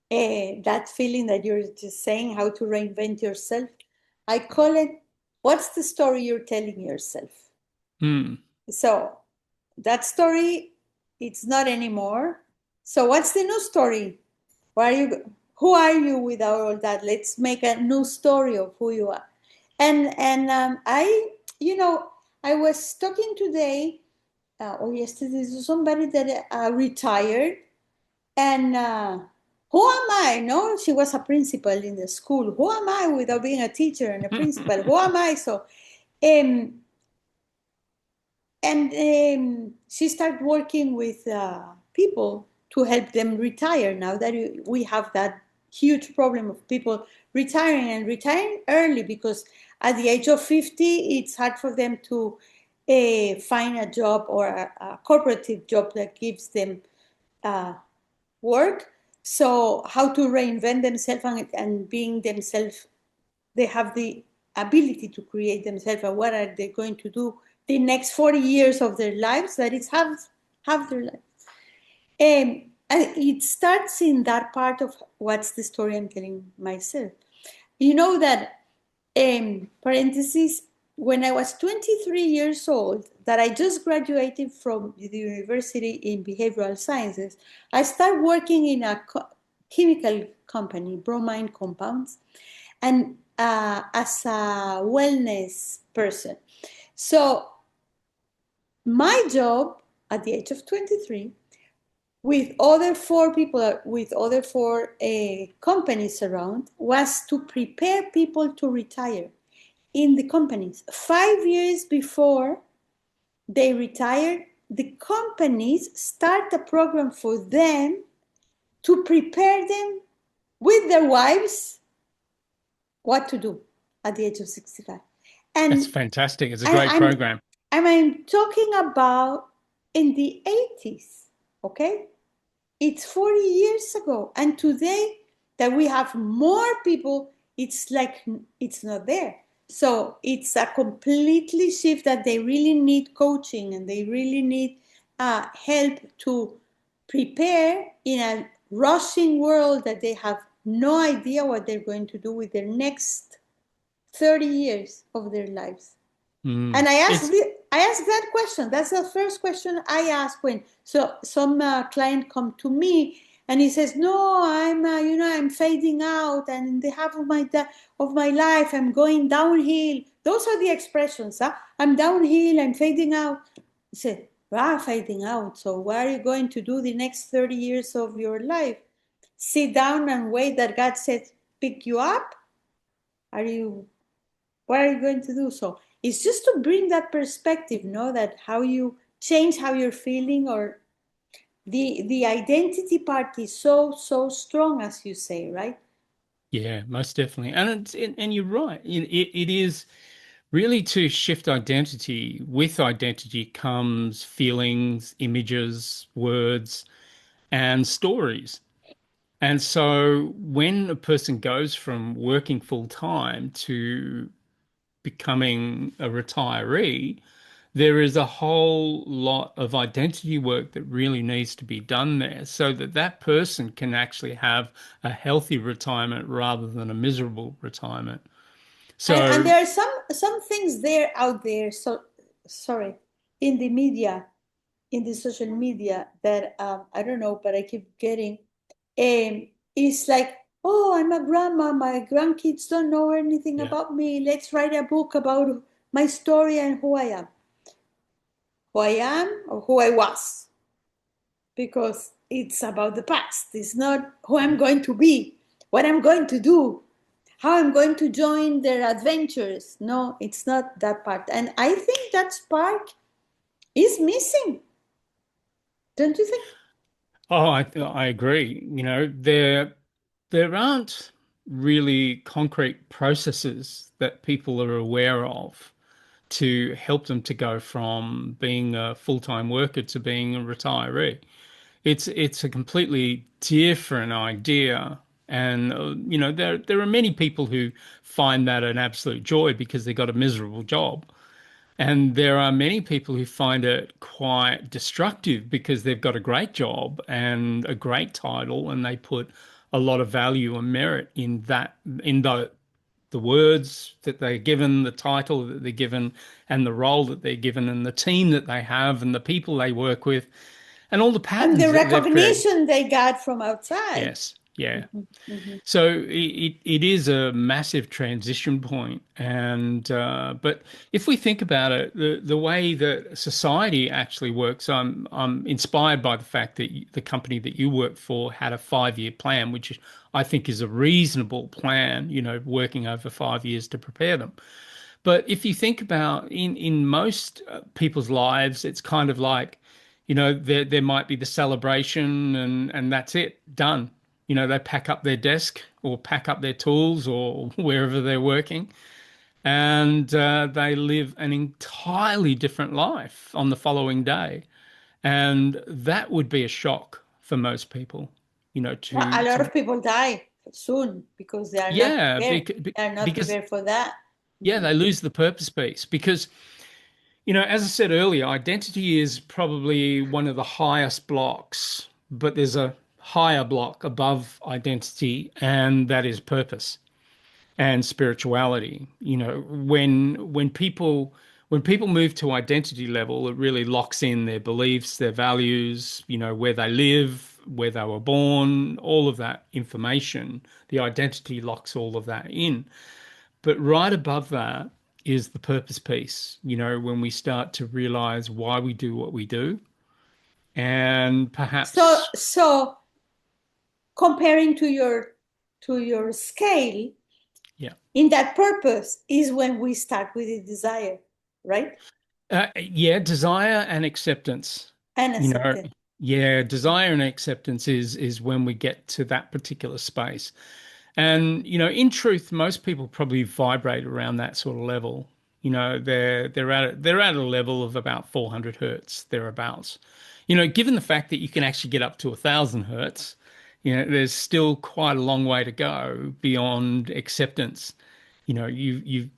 Speaker 2: that feeling that you're just saying, how to reinvent yourself. I call it, what's the story you're telling yourself?
Speaker 1: Hmm.
Speaker 2: So that story, it's not anymore. So what's the new story? Where are you? Who are you without all that? Let's make a new story of who you are. And you know, I was talking today or yesterday to somebody that retired, and who am I? No, she was a principal in the school. Who am I without being a teacher and a principal? Who am I? So, um, and she started working with people to help them retire. Now that we have that huge problem of people retiring and retiring early, because at the age of 50, it's hard for them to find a job or a corporative job that gives them uh, work. So how to reinvent themselves and being themselves, they have the ability to create themselves, and what are they going to do the next 40 years of their lives, that is half their life. And it starts in that part of what's the story I'm telling myself. You know that, parenthesis, when I was 23 years old, that I just graduated from the university in behavioral sciences, I started working in a chemical company, bromine compounds, and as a wellness person. So my job at the age of 23, with other four people, with other four companies around, was to prepare people to retire in the companies. 5 years before they retired, the companies start a program for them to prepare them with their wives what to do at the age of 65.
Speaker 1: That's
Speaker 2: And
Speaker 1: fantastic. It's a
Speaker 2: I,
Speaker 1: great
Speaker 2: I'm
Speaker 1: program.
Speaker 2: I'm talking about in the 80s, okay? It's 40 years ago. And today that we have more people, it's like it's not there. So it's a completely shift that they really need coaching, and they really need help to prepare in a rushing world that they have no idea what they're going to do with their next 30 years of their lives. And
Speaker 1: Mm. It's
Speaker 2: I asked that question. That's the first question I ask when some client come to me and he says, "No, I'm fading out, and in the half of my life, I'm going downhill." Those are the expressions. Huh? I'm downhill. I'm fading out. I said, "Ah, fading out. So what are you going to do the next 30 years of your life? Sit down and wait that God said pick you up? Are you what are you going to do?" So it's just to bring that perspective, that how you change how you're feeling, or the identity part is so strong, as you say, right?
Speaker 1: Yeah, most definitely. And you're right. It is really to shift identity. With identity comes feelings, images, words, and stories. And so when a person goes from working full time to becoming a retiree, there is a whole lot of identity work that really needs to be done there so that that person can actually have a healthy retirement rather than a miserable retirement.
Speaker 2: And
Speaker 1: So,
Speaker 2: there are some things there out there. So sorry, in the media, in the social media that I don't know, but I keep getting. It's like, oh, I'm a grandma. My grandkids don't know anything
Speaker 1: yeah.
Speaker 2: about me. Let's write a book about my story and who I am, or who I was, because it's about the past. It's not who I'm going to be, what I'm going to do, how I'm going to join their adventures. No, it's not that part. And I think that spark is missing. Don't you think?
Speaker 1: Oh, I agree. There aren't really concrete processes that people are aware of to help them to go from being a full-time worker to being a retiree. It's a completely different idea. And there are many people who find that an absolute joy because they got a miserable job. And there are many people who find it quite destructive because they've got a great job and a great title, and they put a lot of value and merit in that, in the words that they're given, the title that they're given, and the role that they're given, and the team that they have, and the people they work with, and all the
Speaker 2: And
Speaker 1: patterns
Speaker 2: the
Speaker 1: that they've created.
Speaker 2: recognition they got from outside.
Speaker 1: Yes, yeah.
Speaker 2: Mhm, mhm.
Speaker 1: So it is a massive transition point, and but if we think about it, the way that society actually works, I'm inspired by the fact that the company that you work for had a 5-year plan, which I think is a reasonable plan, working over 5 years to prepare them. But if you think about in most people's lives, it's kind of like, there might be the celebration and that's it, done. They pack up their desk or pack up their tools or wherever they're working, and they live an entirely different life on the following day. And that would be a shock for most people,
Speaker 2: Well, a
Speaker 1: to
Speaker 2: lot of people die soon because they are not
Speaker 1: yeah,
Speaker 2: prepared. They are not
Speaker 1: because
Speaker 2: prepared for that.
Speaker 1: yeah,
Speaker 2: Mhm.
Speaker 1: they lose the purpose piece because as I said earlier, identity is probably one of the highest blocks, but there's a higher block above identity, and that is purpose and spirituality. When people move to identity level, it really locks in their beliefs, their values, where they live, where they were born, all of that information. The identity locks all of that in. But right above that is the purpose piece, when we start to realize why we do what we do. And
Speaker 2: So,
Speaker 1: perhaps,
Speaker 2: so comparing to your scale
Speaker 1: yeah.
Speaker 2: in that purpose is when we start with the desire, right?
Speaker 1: Yeah, desire and acceptance.
Speaker 2: And
Speaker 1: You know,
Speaker 2: accepted.
Speaker 1: yeah, desire and acceptance is when we get to that particular space. And in truth, most people probably vibrate around that sort of level. They're at a level of about 400 hertz thereabouts. Given the fact that you can actually get up to 1,000 hertz, there's still quite a long way to go beyond acceptance. You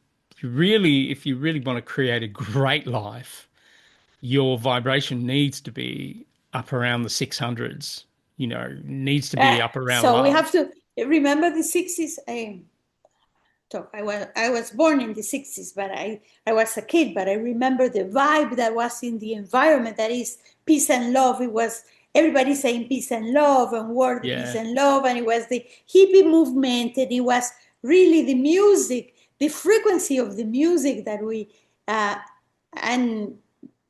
Speaker 1: really, if you really want to create a great life, your vibration needs to be up around the 600s, needs to be up around
Speaker 2: So we
Speaker 1: love.
Speaker 2: have to remember the 60s. I was born in the 60s, but I was a kid, but I remember the vibe that was in the environment, that is peace and love. It was everybody saying peace and love and word peace
Speaker 1: Yeah.
Speaker 2: and love, and it was the hippie movement, and it was really the music, the frequency of the music that we and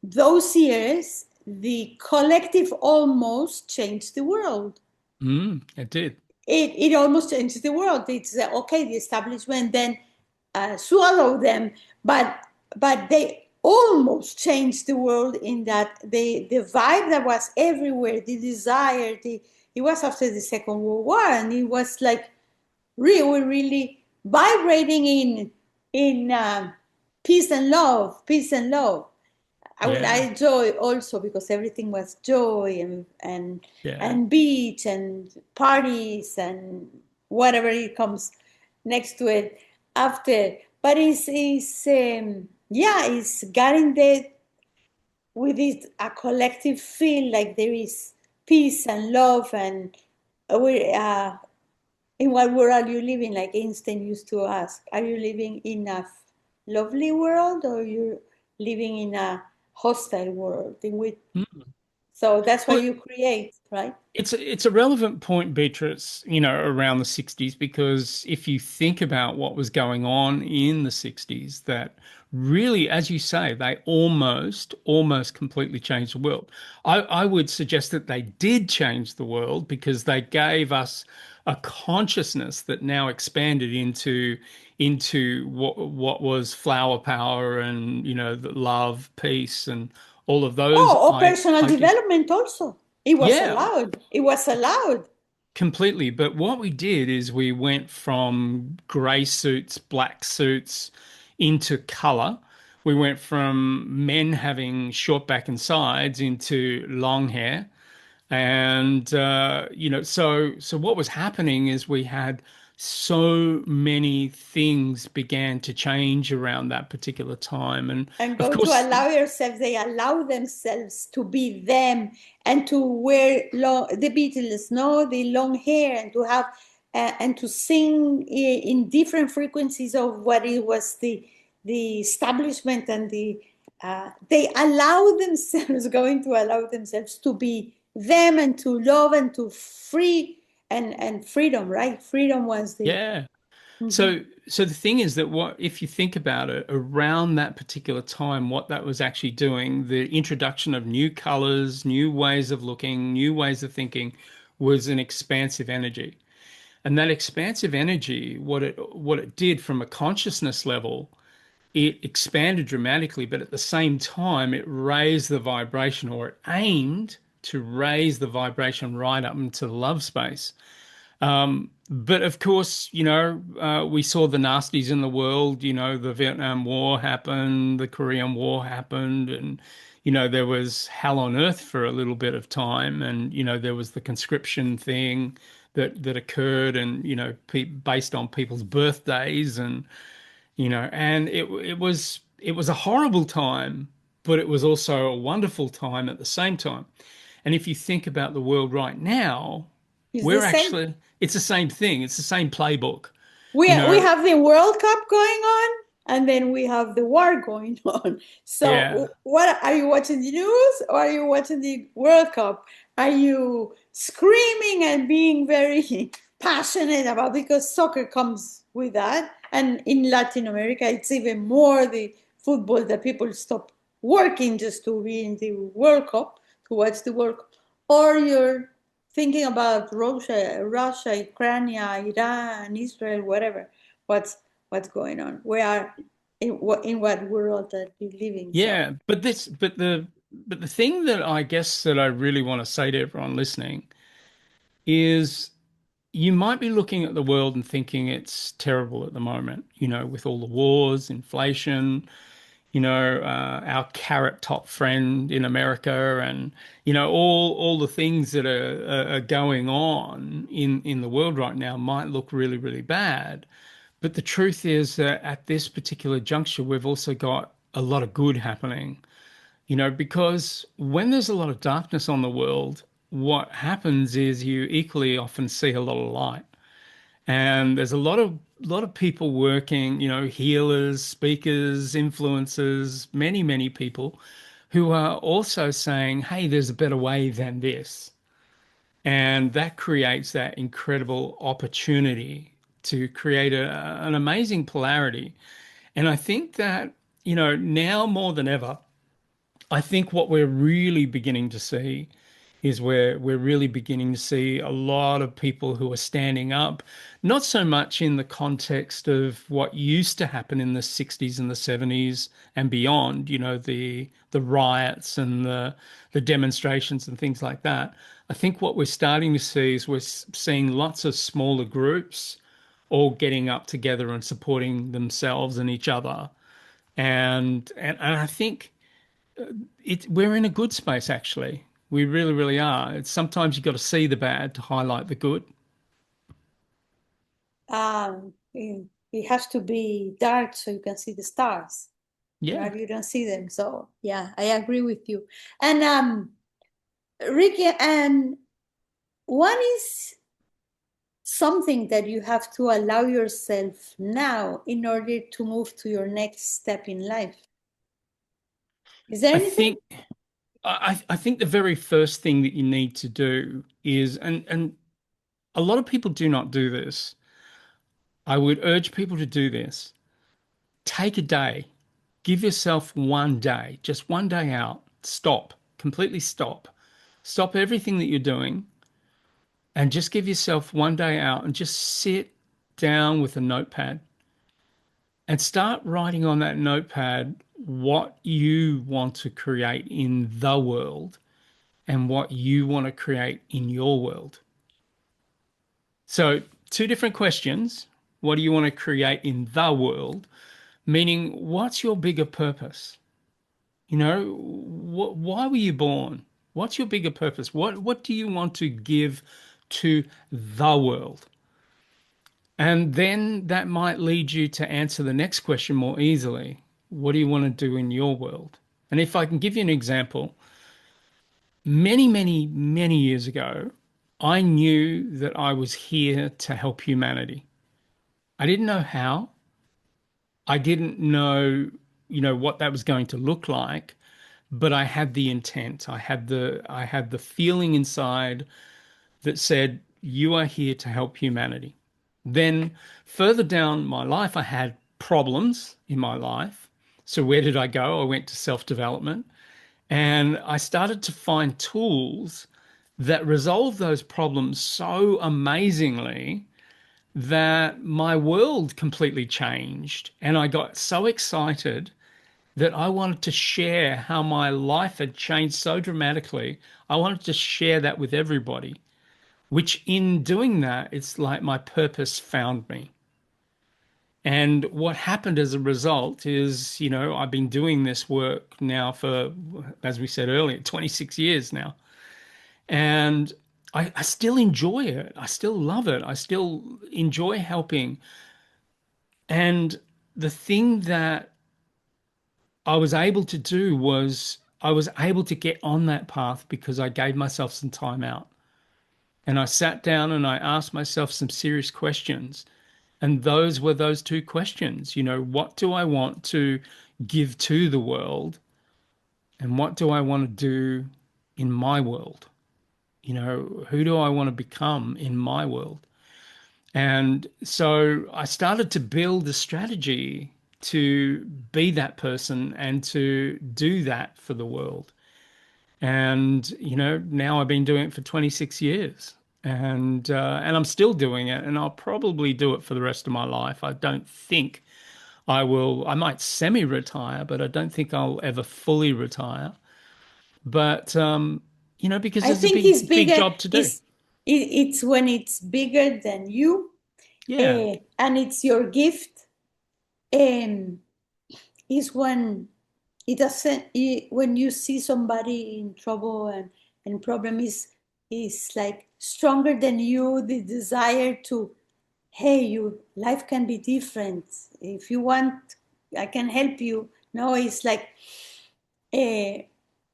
Speaker 2: those years, the collective almost changed the world.
Speaker 1: It did.
Speaker 2: It almost changed the world. It's okay, the establishment then swallowed them, but they almost changed the world in that the vibe that was everywhere, the desire, it was after the Second World War, and it was like really, really vibrating in peace and love. I would
Speaker 1: Yeah.
Speaker 2: like joy also because everything was joy
Speaker 1: Yeah.
Speaker 2: and beach and parties and whatever it comes next to it after. but it's getting the with it a collective feel like there is peace and love and we in what world are you living? Like Einstein used to ask, are you living in a lovely world or you're living in a hostile world in which
Speaker 1: Mm.
Speaker 2: so that's what
Speaker 1: Well,
Speaker 2: you create, right?
Speaker 1: it's a relevant point, Beatrice, around the 60s, because if you think about what was going on in the 60s, that really, as you say, they almost completely changed the world. I would suggest that they did change the world because they gave us a consciousness that now expanded into what was flower power and the love, peace, and all of those
Speaker 2: Oh, or personal
Speaker 1: ideas.
Speaker 2: development also. It was
Speaker 1: Yeah,
Speaker 2: allowed. It was allowed.
Speaker 1: completely. But what we did is we went from grey suits, black suits into color. We went from men having short back and sides into long hair. And so what was happening is we had so many things began to change around that particular time. And
Speaker 2: And
Speaker 1: of
Speaker 2: go to
Speaker 1: course,
Speaker 2: allow yourself, they allow themselves to be them and to wear long, the Beatles, no, the long hair and to have and to sing in different frequencies of what it was the establishment and they allow themselves going to allow themselves to be them and to love and to free and freedom, right? Freedom was the
Speaker 1: yeah.
Speaker 2: Mhm.
Speaker 1: So the thing is that what if you think about it, around that particular time, what that was actually doing, the introduction of new colors, new ways of looking, new ways of thinking, was an expansive energy. And that expansive energy, what it did from a consciousness level, it expanded dramatically, but at the same time, it raised the vibration, or it aimed to raise the vibration right up into the love space. But of course, we saw the nasties in the world. The Vietnam War happened, the Korean War happened, and there was hell on earth for a little bit of time. And there was the conscription thing that occurred, and based on people's birthdays, and it was a horrible time, but it was also a wonderful time at the same time. And if you think about the world right now,
Speaker 2: It's the
Speaker 1: we're
Speaker 2: same.
Speaker 1: actually, it's the same thing. It's the same playbook.
Speaker 2: we
Speaker 1: You
Speaker 2: we
Speaker 1: know,
Speaker 2: have the World Cup going on, and then we have the war going on.
Speaker 1: yeah,
Speaker 2: So, what are you watching the news, or are you watching the World Cup? Are you screaming and being very passionate about because soccer comes with that, and in Latin America, it's even more the football that people stop working just to be in the World Cup to watch the World Cup, or you're thinking about Russia, Ukraine, Iran, Israel, whatever. What's what's going on? We are in what world that we live in. So
Speaker 1: yeah. But the thing that I guess that I really want to say to everyone listening is you might be looking at the world and thinking it's terrible at the moment, with all the wars, inflation, our carrot top friend in America, and all the things that are going on in the world right now might look really, really bad. But the truth is that at this particular juncture, we've also got a lot of good happening, because when there's a lot of darkness on the world, what happens is you equally often see a lot of light. And there's a lot of people working, healers, speakers, influencers, many, many people who are also saying, hey, there's a better way than this. And that creates that incredible opportunity to create an amazing polarity. And I think that, now more than ever, I think what we're really beginning to see is where we're really beginning to see a lot of people who are standing up, not so much in the context of what used to happen in the 60s and the 70s and beyond, the riots and the demonstrations and things like that. I think what we're starting to see is we're seeing lots of smaller groups all getting up together and supporting themselves and each other. And I think we're in a good space actually. We really, really are. It's sometimes you got to see the bad to highlight the good.
Speaker 2: um, it, it has to be dark so you can see the stars.
Speaker 1: Yeah.
Speaker 2: Right? You don't see them. So yeah, I agree with you. And Ricky, and what is something that you have to allow yourself now in order to move to your next step in life? Is there
Speaker 1: I
Speaker 2: anything?
Speaker 1: think I think the very first thing that you need to do is, and a lot of people do not do this. I would urge people to do this. Take a day. Give yourself one day, just one day out. Stop, completely stop. Stop everything that you're doing and just give yourself one day out and just sit down with a notepad and start writing on that notepad what you want to create in the world and what you want to create in your world. So, two different questions. What do you want to create in the world? Meaning, what's your bigger purpose? You know, why were you born? What's your bigger purpose? What do you want to give to the world? And then that might lead you to answer the next question more easily. What do you want to do in your world? And if I can give you an example, many, many, many years ago, I knew that I was here to help humanity. I didn't know how. I didn't know, what that was going to look like, but I had the intent. I had the feeling inside that said, you are here to help humanity. Then further down my life, I had problems in my life. So where did I go? I went to self-development and I started to find tools that resolve those problems so amazingly that my world completely changed. And I got so excited that I wanted to share how my life had changed so dramatically. I wanted to share that with everybody, which in doing that, it's like my purpose found me. And what happened as a result is, I've been doing this work now for, as we said earlier, 26 years now. And I still enjoy it. I still love it. I still enjoy helping. And the thing that I was able to do was I was able to get on that path because I gave myself some time out. And I sat down and I asked myself some serious questions. And those were those two questions. What do I want to give to the world? And what do I want to do in my world? Who do I want to become in my world? And so I started to build a strategy to be that person and to do that for the world. And now I've been doing it for 26 years, and I'm still doing it, and I'll probably do it for the rest of my life. I don't think I will. I might semi-retire, but I don't think I'll ever fully retire. But because
Speaker 2: I
Speaker 1: there's a
Speaker 2: think it's
Speaker 1: big, big
Speaker 2: bigger.
Speaker 1: job to do.
Speaker 2: It's when it's bigger than you,
Speaker 1: Yeah.
Speaker 2: and it's your gift. Is when it doesn't. When you see somebody in trouble and problem is like stronger than you. The desire to, hey, you life can be different. If you want, I can help you. No, it's like uh,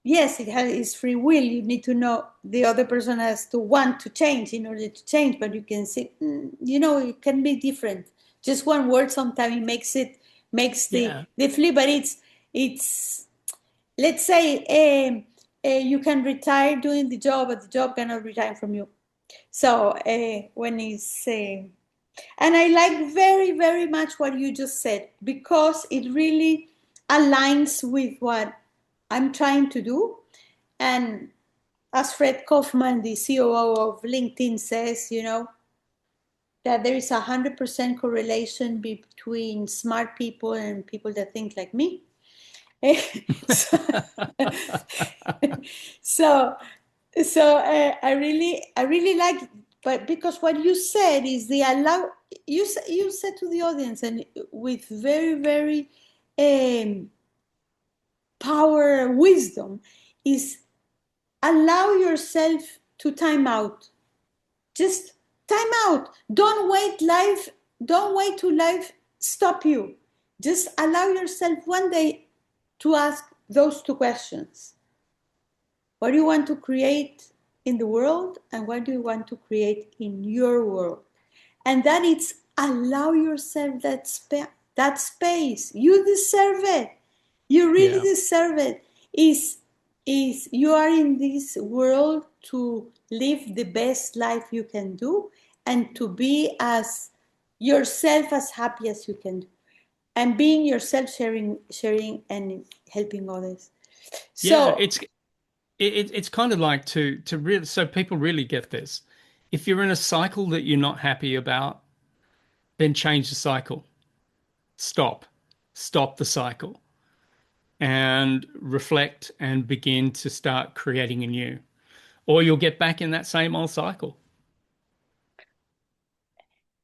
Speaker 2: yes, it has it's free will. You need to know the other person has to want to change in order to change, but you can say, it can be different. Just one word sometimes it makes
Speaker 1: Yeah.
Speaker 2: the flip, but it's let's say you can retire doing the job, but the job cannot retire from you. So when it's and I like very, very much what you just said because it really aligns with what I'm trying to do. And as Fred Kaufman, the COO of LinkedIn, says, that there is 100% correlation between smart people and people that think like me. so, so, I really like, but because what you said is the allow you said to the audience and with very very um, power wisdom is allow yourself to time out. Just time out. Don't wait to life stop you. Just allow yourself one day to ask those two questions. What do you want to create in the world, and what do you want to create in your world? And that it's allow yourself that space. You deserve it. You really
Speaker 1: Yeah.
Speaker 2: deserve it. Is you are in this world to live the best life you can do, and to be as yourself as happy as you can do, and being yourself, sharing and helping others.
Speaker 1: Yeah,
Speaker 2: So
Speaker 1: it's kind of like to really, so people really get this. If you're in a cycle that you're not happy about, then change the cycle. Stop. Stop the cycle and reflect and begin to start creating anew. Or you'll get back in that same old cycle.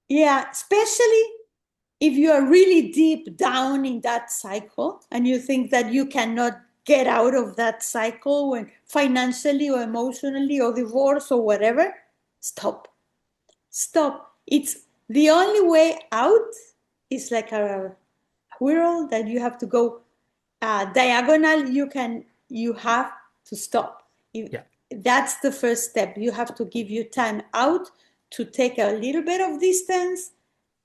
Speaker 2: yeah, especially if you are really deep down in that cycle and you think that you cannot get out of that cycle, when financially or emotionally or divorce or whatever, stop. Stop. It's the only way out is like a whirl that you have to go diagonal. You have to stop.
Speaker 1: Yeah.
Speaker 2: That's the first step. You have to give you time out to take a little bit of distance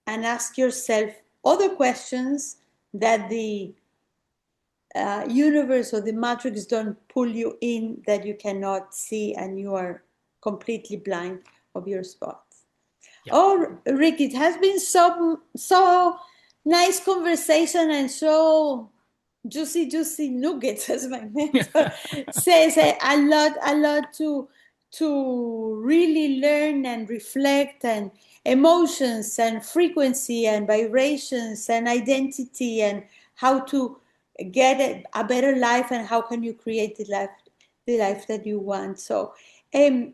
Speaker 2: and ask yourself other questions that the universe or the matrix don't pull you in, that you cannot see, and you are completely blind of your spots.
Speaker 1: Yeah.
Speaker 2: Oh, Rick, it has been so nice conversation, and so juicy nuggets, as my mentor says. A lot to really learn and reflect, and emotions and frequency and vibrations and identity, and how to get a better life, and how can you create the life that you want. So in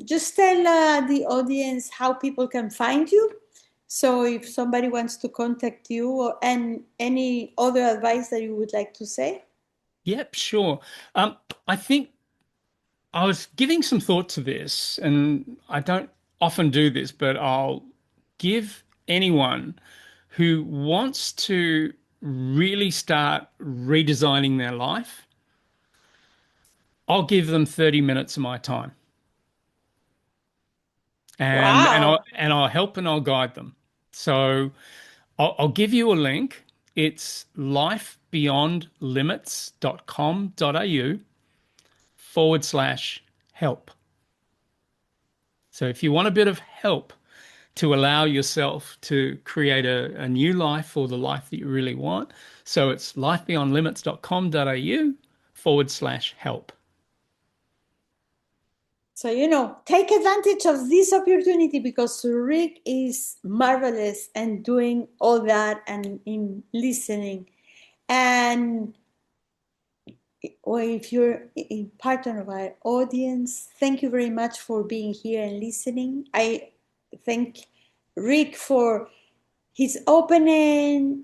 Speaker 2: just tell the audience how people can find you, so if somebody wants to contact you, and any other advice that you would like to say.
Speaker 1: Yep, sure. I think I was giving some thought to this, and I don't often do this, but I'll give anyone who wants to really start redesigning their life, I'll give them 30 minutes of my time.
Speaker 2: Wow.
Speaker 1: And I'll help and I'll guide them. So I'll give you a link. It's lifebeyondlimits.com.au/help. So if you want a bit of help to allow yourself to create a new life, or the life that you really want, so it's lifebeyondlimits.com.au/help.
Speaker 2: So, take advantage of this opportunity, because Rick is marvelous and doing all that and in listening. And or if you're a part of our audience, thank you very much for being here and listening. I thank Rick for his openness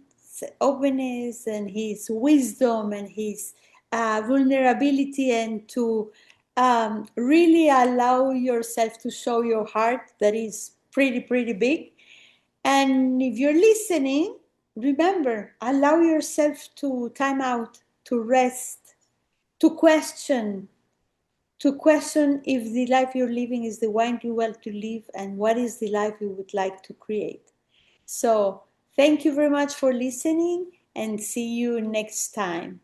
Speaker 2: and his wisdom and his vulnerability, and to really allow yourself to show your heart, that is pretty big. And if you're listening, remember, allow yourself to time out, to rest, to question if the life you're living is the one you want to live, and what is the life you would like to create. So thank you very much for listening, and see you next time.